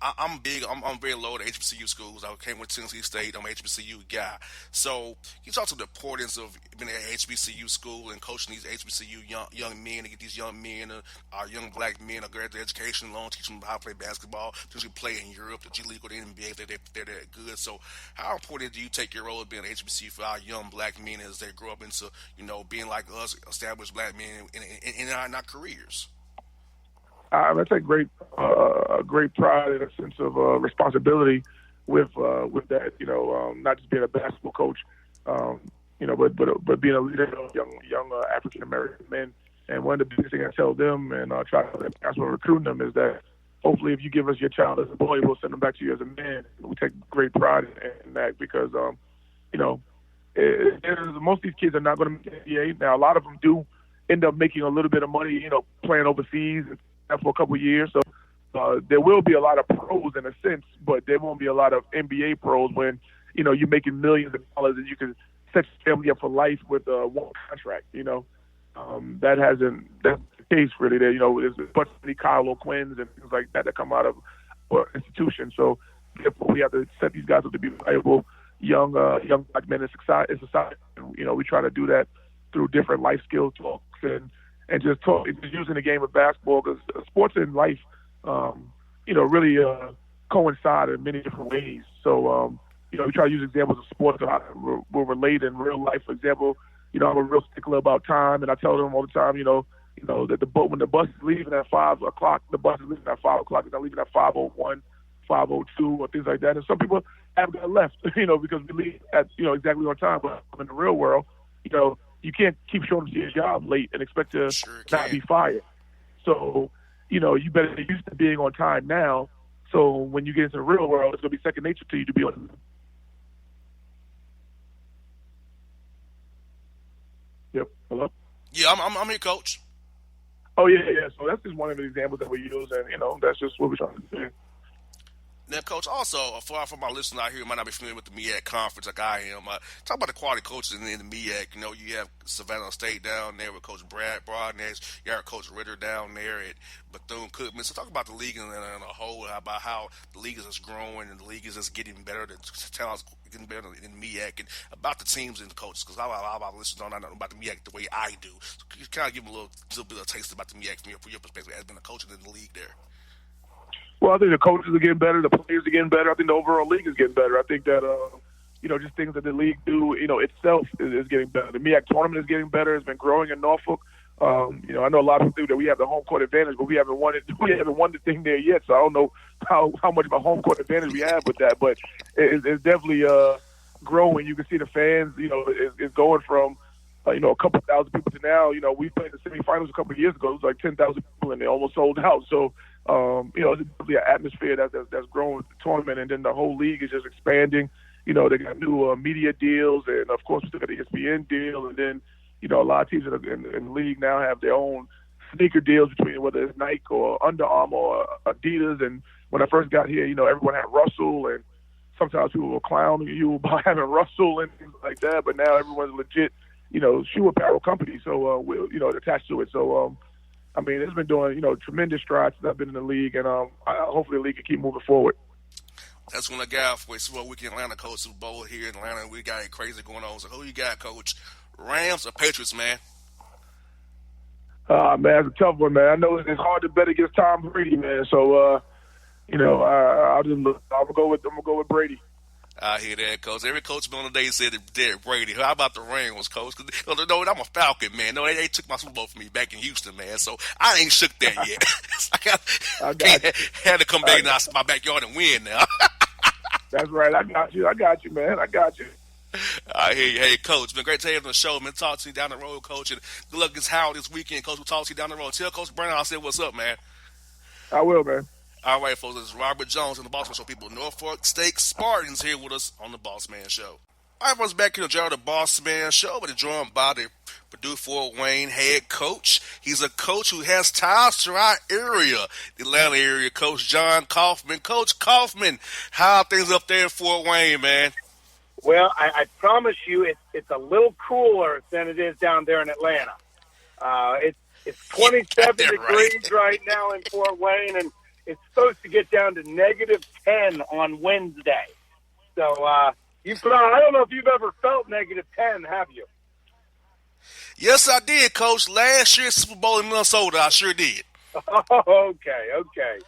I'm big. I'm very low at HBCU schools. I came with Tennessee State. I'm an HBCU guy. So, you talk to the importance of being at HBCU school and coaching these HBCU young men to get these young men, our young black men, a great education loan, teach them how to play basketball, to play in Europe, the G League or the NBA if they're that good. So, how important do you take your role of being an HBCU for our young black men as they grow up into, being like us, established black men in our careers? I take great pride and a sense of responsibility with that. Not just being a basketball coach, but being a leader of young African American men. And one of the biggest things I tell them and try to basketball recruiting them is that hopefully, if you give us your child as a boy, we'll send them back to you as a man. We take great pride in that because most of these kids are not going to make the NBA. Now, a lot of them do end up making a little bit of money, playing overseas for a couple of years. So there will be a lot of pros in a sense, but there won't be a lot of NBA pros when, you're making millions of dollars and you can set your family up for life with one contract, that's the case really. There, there's a bunch of Kyle O'Quinns and things like that come out of institutions. So therefore we have to set these guys up to be valuable young black men in society. We try to do that through different life skill talks and just using the game of basketball because sports and life, really coincide in many different ways. So, we try to use examples of sports that will relate in real life. For example, I'm a real stickler about time, and I tell them all the time, that when the bus is leaving at 5 o'clock, the bus is leaving at 5 o'clock. It's not leaving at 5:01, 5:02, or things like that. And some people have got left, because we leave at exactly on time. But in the real world, you can't keep showing up to your job late and expect to not be fired. So, you better get used to being on time now. So when you get into the real world, it's going to be second nature to you to be on time. Yep. Hello? Yeah, I'm here, Coach. Oh, yeah. So that's just one of the examples that we use, and, that's just what we're trying to do. Now, Coach, also, for my listeners out here who might not be familiar with the MEAC conference like I am, talk about the quality coaches in the MEAC. You have Savannah State down there with Coach Brad Broadness. You have Coach Ritter down there at Bethune-Cookman. So talk about the league in a whole, about how the league is just growing and the league is just getting better, the talent's getting better in the MEAC, and about the teams and the coaches, because a lot of our listeners don't know about the MEAC the way I do. So can you kind of give them a little bit of taste about the MEAC from your perspective as being a coach in the league there? Well, I think the coaches are getting better, the players are getting better. I think the overall league is getting better. I think that, just things that the league do, itself is getting better. The MEAC tournament is getting better. It's been growing in Norfolk. I know a lot of people think that we have the home court advantage, but we haven't won the thing there yet. So I don't know how much of a home court advantage we have with that, but it's definitely growing. You can see the fans, is going from, a couple thousand people to now. We played the semifinals a couple of years ago. It was like 10,000 people, and they almost sold out. So, it's definitely an atmosphere that's growing with the tournament, and then the whole league is just expanding. They got new media deals, and of course we still got the ESPN deal, and then a lot of teams in the league now have their own sneaker deals between whether it's Nike or Under Armour or Adidas. And when I first got here, everyone had Russell, and sometimes people were clowning you about having Russell and things like that. But now everyone's legit, shoe apparel company, so we're attached to it. So it's been doing tremendous strides since I've been in the league, and hopefully the league can keep moving forward. That's when I got for Super Bowl weekend, Atlanta, Coach. Super Bowl here in Atlanta, we got it crazy going on. So who you got, Coach? Rams or Patriots, man? Man, it's a tough one, man. I know it's hard to bet against Tom Brady, man. So I'll go with Brady. I hear that, Coach. Every coach on the day said that Brady. How about the Rams, Coach? Because I'm a Falcon, man. No, they took my Super Bowl from me back in Houston, man. So I ain't shook that yet. Had to come back in my backyard and win now. That's right. I got you, man. I got you. I hear you. Hey, Coach, it's been great to have you on the show, man. Talk to you down the road, Coach. And good luck against Howard this weekend, Coach. We'll talk to you down the road. Tell Coach Brown I said what's up, man. I will, man. All right, folks, this is Robert Jones and the Bossman Show. People, Norfolk State Spartans here with us on the Bossman Show. All right, folks, back here on the Bossman Show, but joined by the Purdue Fort Wayne head coach. He's a coach who has ties to our area, the Atlanta area, Coach John Kaufman. Coach Kaufman, how are things up there in Fort Wayne, man? Well, I promise you it's a little cooler than it is down there in Atlanta. It's 27 right. degrees right now in Fort Wayne, and it's supposed to get down to -10 on Wednesday. So I don't know if you've ever felt -10, have you? Yes, I did, Coach. Last year's Super Bowl in Minnesota, I sure did. Okay.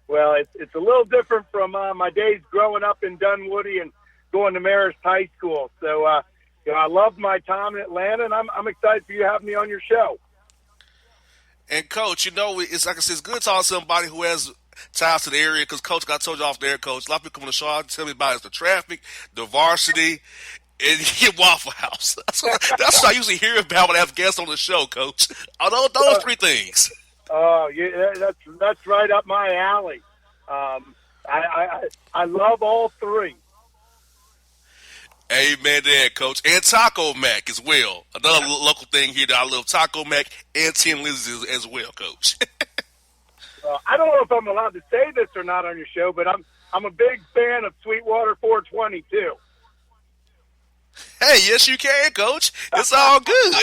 Well, it's a little different from my days growing up in Dunwoody and going to Marist High School. So, I loved my time in Atlanta, and I'm excited for you having me on your show. And, Coach, it's like I said, it's good to talk to somebody who has ties to the area because, Coach, I told you off the air, Coach, a lot of people come on the show and tell me about the traffic, the varsity, and Waffle House. That's what I usually hear about when I have guests on the show, Coach. Those three things. Oh, yeah, that's right up my alley. I love all three. Amen to that, Coach. And Taco Mac as well. Another local thing here that I love, Taco Mac and Tin Lizzy's as well, Coach. I don't know if I'm allowed to say this or not on your show, but I'm a big fan of Sweetwater 420 too. Hey, yes you can, Coach. It's all good.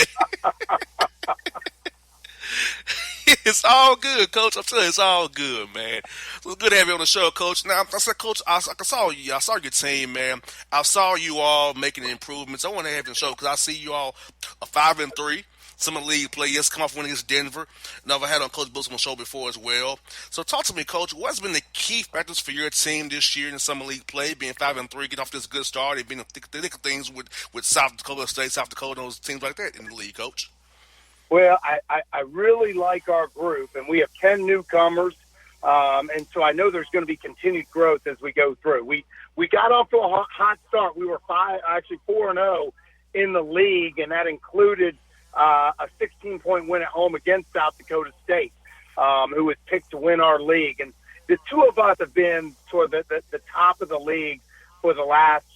It's all good, Coach. I'm telling you, it's all good, man. So it's good to have you on the show, Coach. Now, I said, Coach, I saw you. I saw your team, man. I saw you all making improvements. I want to have you on the show because I see you all 5-3. Some of the league players come off winning against Denver. And I've had on Coach Bossman on the show before as well. So talk to me, Coach. What's been the key factors for your team this year in summer league play, being 5-3, getting off this good start, and being the thick of things with South Dakota State, South Dakota, and those teams like that in the league, Coach? Well, I really like our group, and we have 10 newcomers, and so I know there's going to be continued growth as we go through. We got off to a hot start. We were 4-0 in the league, and that included a 16-point win at home against South Dakota State, who was picked to win our league. And the two of us have been toward the top of the league for the last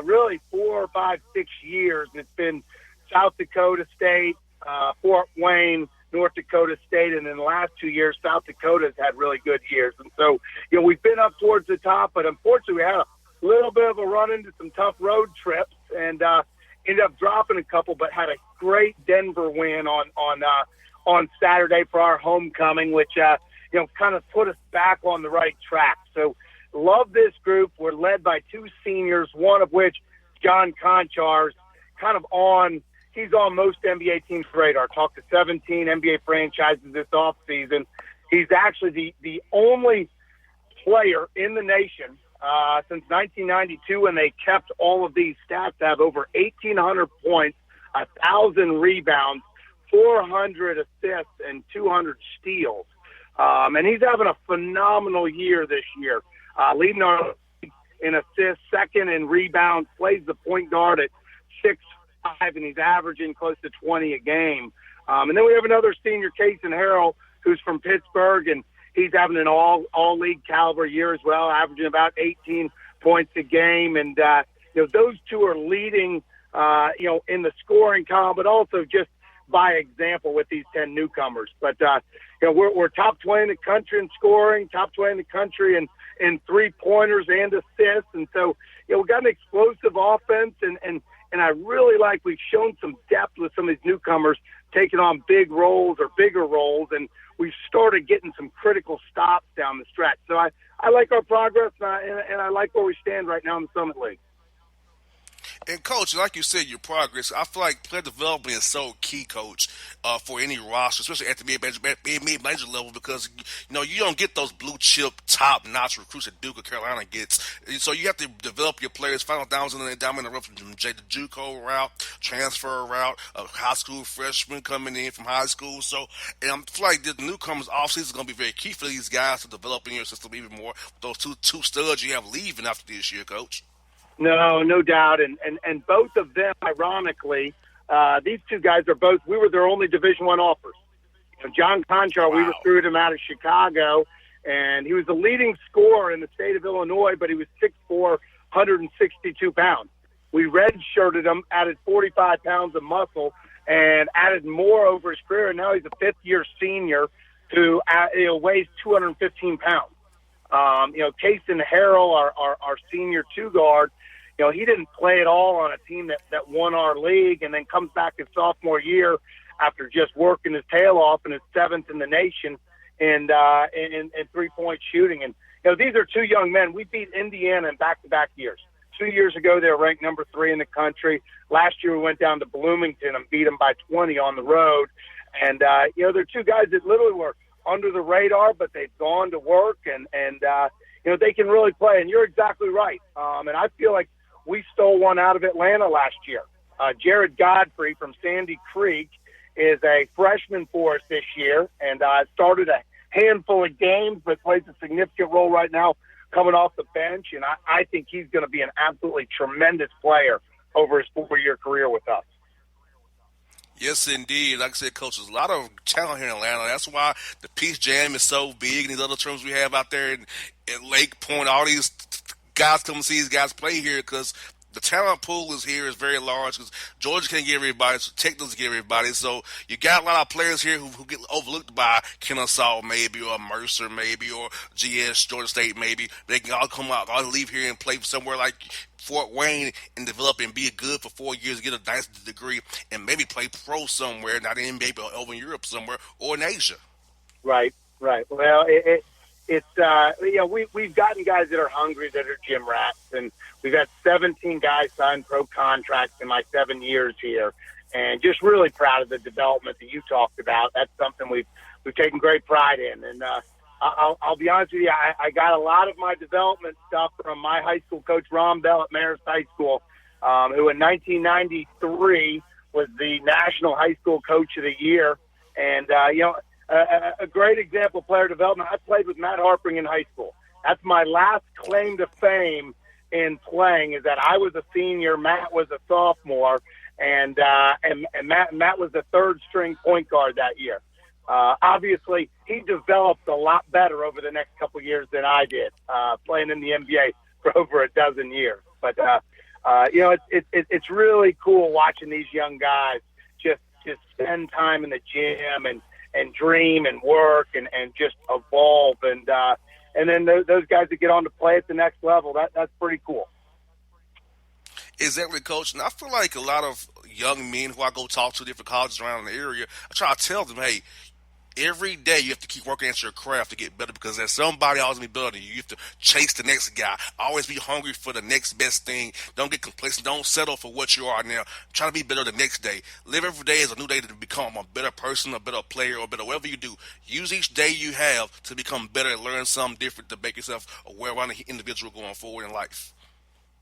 really 4, 5, 6 years. It's been South Dakota State, Fort Wayne, North Dakota State, and in the last 2 years, South Dakota's had really good years. And so, we've been up towards the top, but unfortunately we had a little bit of a run into some tough road trips and ended up dropping a couple, but had a great Denver win on Saturday for our homecoming, which, kind of put us back on the right track. So love this group. We're led by 2 seniors, one of which, John Conchar's, he's on most NBA teams' radar. Talked to 17 NBA franchises this offseason. He's actually the only player in the nation since 1992 when they kept all of these stats to have over 1,800 points, 1,000 rebounds, 400 assists, and 200 steals. And he's having a phenomenal year this year, leading our league in assists, second in rebounds, plays the point guard at 6'5", and he's averaging close to 20 a game. And then we have another senior, Kason Harrell, who's from Pittsburgh, and he's having an all-league caliber year as well, averaging about 18 points a game. And, those two are leading, in the scoring column, but also just by example with these 10 newcomers. But, we're top 20 in the country in scoring, top 20 in the country in three-pointers and assists. And so, we've got an explosive offense, and I really like we've shown some depth with some of these newcomers taking on big roles or bigger roles, and we've started getting some critical stops down the stretch. So I like our progress, and I like where we stand right now in the Summit League. And, Coach, like you said, your progress, I feel like player development is so key, Coach, for any roster, especially at the mid-major level, because, you don't get those blue-chip, top-notch recruits that Duke or Carolina gets. So you have to develop your players, final downs in the rough from the JUCO route, transfer route, a high school freshman coming in from high school. So, and I feel like the newcomers offseason is going to be very key for these guys to develop in your system even more. Those two studs you have leaving after this year, Coach. No doubt. And both of them, ironically, these two guys we were their only Division I offers. John Conchar, we recruited him out of Chicago, and he was the leading scorer in the state of Illinois, but he was 6'4", 162 pounds. We redshirted him, added 45 pounds of muscle, and added more over his career, and now he's a fifth-year senior who weighs 215 pounds. Kason Harrell, our senior two-guard, he didn't play at all on a team that won our league and then comes back his sophomore year, after just working his tail off and is 7th in the nation in 3-point shooting. And, these are two young men. We beat Indiana in back-to-back years. 2 years ago, they were ranked number 3 in the country. Last year, we went down to Bloomington and beat them by 20 on the road. And, they're two guys that literally were under the radar, but they've gone to work, and they can really play. And you're exactly right. And I feel like we stole one out of Atlanta last year. Jared Godfrey from Sandy Creek is a freshman for us this year, and started a handful of games, but plays a significant role right now coming off the bench. And I think he's going to be an absolutely tremendous player over his 4-year career with us. Yes, indeed. Like I said, Coach, there's a lot of talent here in Atlanta. That's why the Peace Jam is so big, and these other terms we have out there in Lake Point. All these guys come to see these guys play here because the talent pool is very large, because Georgia can't get everybody, so Tech doesn't get everybody. So you got a lot of players here who get overlooked by Kennesaw maybe, or Mercer maybe, or GS, Georgia State maybe. They can all come out, all leave here and play somewhere like Fort Wayne and develop and be good for 4 years, get a nice degree, and maybe play pro somewhere, not in NBA, but over in Europe somewhere, or in Asia. Right. Well, we've gotten guys that are hungry, that are gym rats, and we've had 17 guys sign pro contracts in my 7 years here, and just really proud of the development that you talked about. That's something we've taken great pride in. And I'll be honest with you, I got a lot of my development stuff from my high school coach, Ron Bell at Marist High School, who in 1993 was the National High School Coach of the Year. And, a great example of player development. I played with Matt Harpring in high school. That's my last claim to fame in playing, is that I was a senior, Matt was a sophomore, and Matt was the 3rd-string point guard that year. Obviously, he developed a lot better over the next couple of years than I did, playing in the NBA for over a dozen years. But it's really cool watching these young guys just spend time in the gym and dream and work and just evolve. And then those guys that get on to play at the next level, that's pretty cool. Exactly, Coach. And I feel like a lot of young men who I go talk to different colleges around the area, I try to tell them, hey, every day you have to keep working at your craft to get better, because there's somebody always be better than you. You have to chase the next guy. Always be hungry for the next best thing. Don't get complacent. Don't settle for what you are now. Try to be better the next day. Live every day as a new day to become a better person, a better player, or better whatever you do. Use each day you have to become better and learn something different to make yourself aware of an individual going forward in life.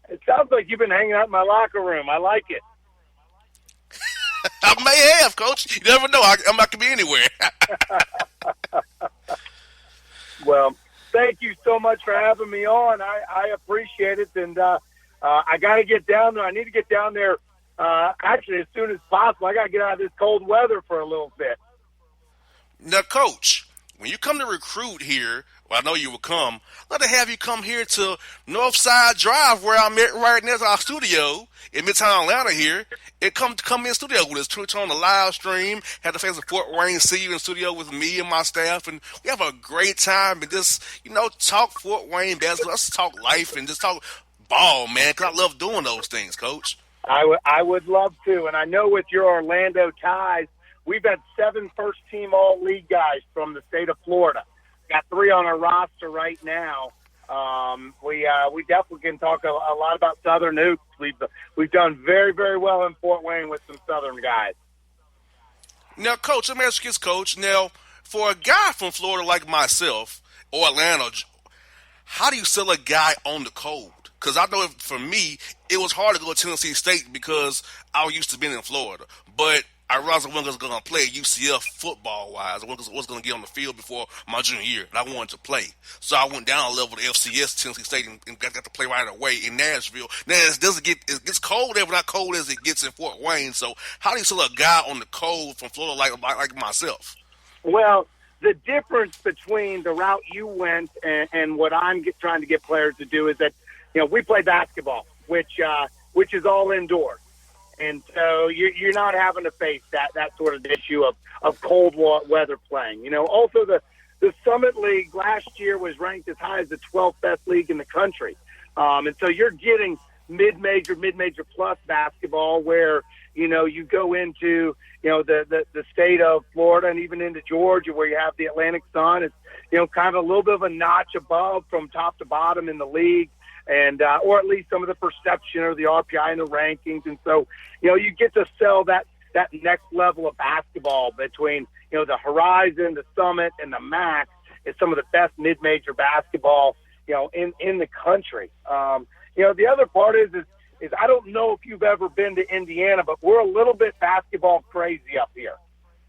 It sounds like you've been hanging out in my locker room. I like it. I may have, Coach. You never know. I'm not going to be anywhere. Well, thank you so much for having me on. I appreciate it. And I got to get down there. I need to get down there actually as soon as possible. I got to get out of this cold weather for a little bit. Now, Coach, when you come to recruit here, well, I know you will come, I'd like to have you come here to Northside Drive, where I'm at right next to our studio in Midtown Atlanta here, and come in studio with us, turn on the live stream, have the fans of Fort Wayne see you in studio with me and my staff, and we have a great time and just, talk Fort Wayne basketball. Let's talk life and just talk ball, man, because I love doing those things, Coach. I would love to, and I know with your Orlando ties, we've had 7 first-team all-league guys from the state of Florida. Got 3 on our roster right now. We definitely can talk a lot about Southern hoops. We've done very, very well in Fort Wayne with some Southern guys. Now, Coach, let me ask you this, Coach. Now, for a guy from Florida like myself or Atlanta, how do you sell a guy on the cold? Because I know for me, it was hard to go to Tennessee State because I was used to being in Florida. But I realized I wasn't going to play at UCF football-wise. I wasn't going to get on the field before my junior year, and I wanted to play. So I went down a level to FCS, Tennessee State, and got to play right away in Nashville. Now, it gets cold there, but not cold as it gets in Fort Wayne. So how do you sell a guy on the cold from Florida like myself? Well, the difference between the route you went and what I'm trying to get players to do is that, we play basketball, which is all indoors. And so you're not having to face that sort of issue of cold weather playing. Also the Summit League last year was ranked as high as the 12th best league in the country. And so you're getting mid-major plus basketball where, You go into, the state of Florida and even into Georgia where you have the Atlantic Sun. It's, kind of a little bit of a notch above from top to bottom in the league, and or at least some of the perception or the RPI and the rankings. And so, you get to sell that next level of basketball between, the Horizon, the Summit, and the MAC is some of the best mid-major basketball, in the country. The other part is I don't know if you've ever been to Indiana, but we're a little bit basketball crazy up here.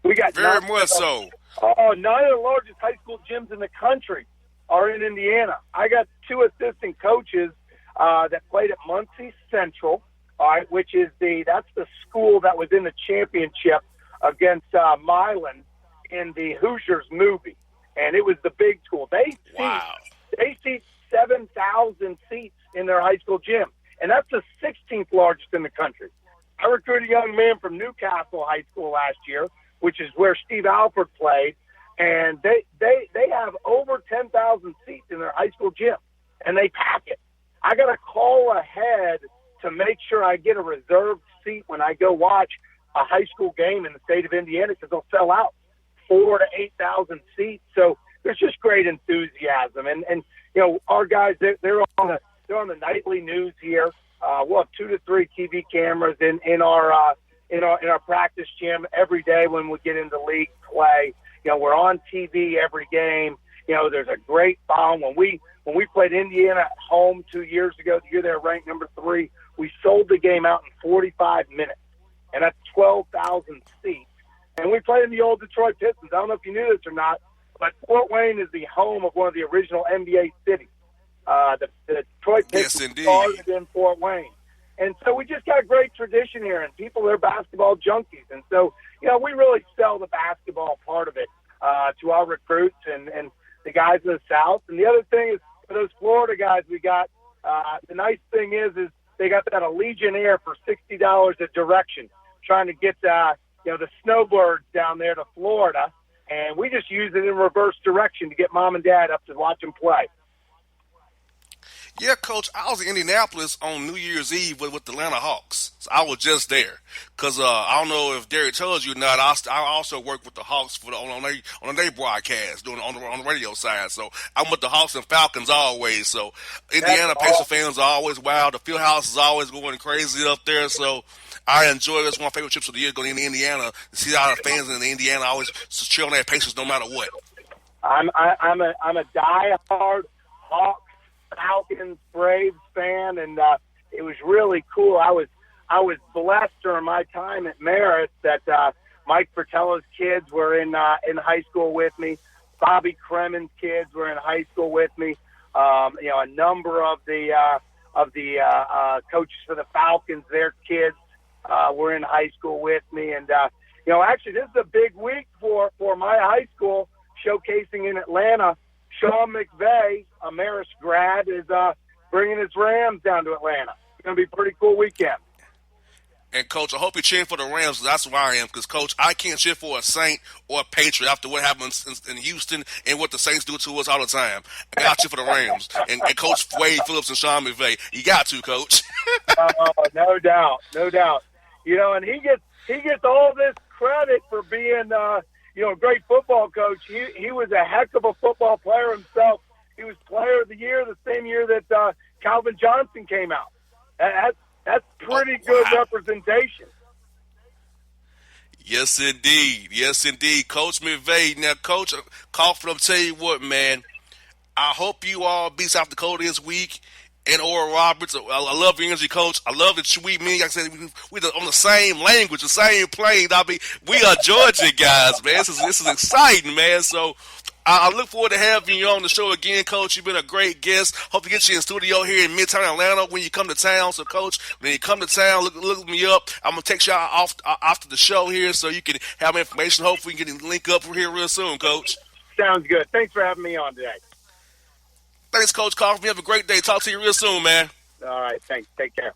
We got very much so. 9 of the largest high school gyms in the country are in Indiana. I got 2 assistant coaches that played at Muncie Central, all right, which is that's the school that was in the championship against Milan in the Hoosiers movie, and it was the big school. They seat 7,000 seats in their high school gym, and that's the 16th largest in the country. I recruited a young man from Newcastle High School last year, which is where Steve Alford played, and they have over 10,000 seats in their high school gym, and they pack it. I got to call ahead to make sure I get a reserved seat when I go watch a high school game in the state of Indiana, because they'll sell out 4,000 to 8,000 seats. So there's just great enthusiasm, and our guys, they're on the nightly news here. We'll have 2 to 3 TV cameras in our practice gym every day when we get into league play. We're on TV every game. There's a great bond. When we played Indiana at home 2 years ago, the year they were ranked number 3, we sold the game out in 45 minutes, and that's 12,000 seats. And we played in the old Detroit Pistons. I don't know if you knew this or not, but Fort Wayne is the home of one of the original NBA cities. The Detroit Pistons started in Fort Wayne. And so we just got a great tradition here, and people are basketball junkies. And so, we really sell the basketball part of it to our recruits and the guys in the South. And the other thing is, for those Florida guys we got, the nice thing is they got that Allegiant Air for $60 a direction, trying to get the snowbirds down there to Florida. And we just use it in reverse direction to get mom and dad up to watch them play. Yeah, Coach, I was in Indianapolis on New Year's Eve with the Atlanta Hawks. So I was just there. Because I don't know if Derek told you or not, I also work with the Hawks on their broadcast, on the radio side. So I'm with the Hawks and Falcons always. So Indiana Pacer fans are always wild. The field house is always going crazy up there. So I enjoy it. It's one of my favorite trips of the year, going into Indiana to see how the fans in Indiana always cheer on their Pacers no matter what. I'm a diehard Hawks, Falcons, Braves fan, and it was really cool. I was blessed during my time at Marist that Mike Fratello's kids were in high school with me. Bobby Kremen's kids were in high school with me. A number of the coaches for the Falcons, their kids were in high school with me, and actually this is a big week for my high school, showcasing in Atlanta. Sean McVay, a Marist grad, is bringing his Rams down to Atlanta. It's going to be a pretty cool weekend. And, Coach, I hope you're cheering for the Rams. That's where I am. Because, Coach, I can't cheer for a Saint or a Patriot after what happens in Houston and what the Saints do to us all the time. I got to cheer for the Rams. And Coach Wade Phillips and Sean McVay. You got to, Coach. No doubt. And he gets all this credit for being a great football coach. He was a heck of a football player himself. He was player of the year the same year that Calvin Johnson came out. That's pretty good representation. Yes, indeed. Coach McVay. Now, Coach Coughlin, I'll tell you what, man. I hope you all beat South Dakota this week. And Oral Roberts, I love your energy, Coach. I love that we, like I said, we're on the same language, the same plane. We are Georgia guys, man. This is exciting, man. So I look forward to having you on the show again, Coach. You've been a great guest. Hope to get you in studio here in Midtown Atlanta when you come to town. So, Coach, when you come to town, look me up. I'm going to text you off after the show here so you can have information. Hopefully we can link up here real soon, Coach. Sounds good. Thanks for having me on today. Thanks, Coach Coughlin. You have a great day. Talk to you real soon, man. All right. Thanks. Take care.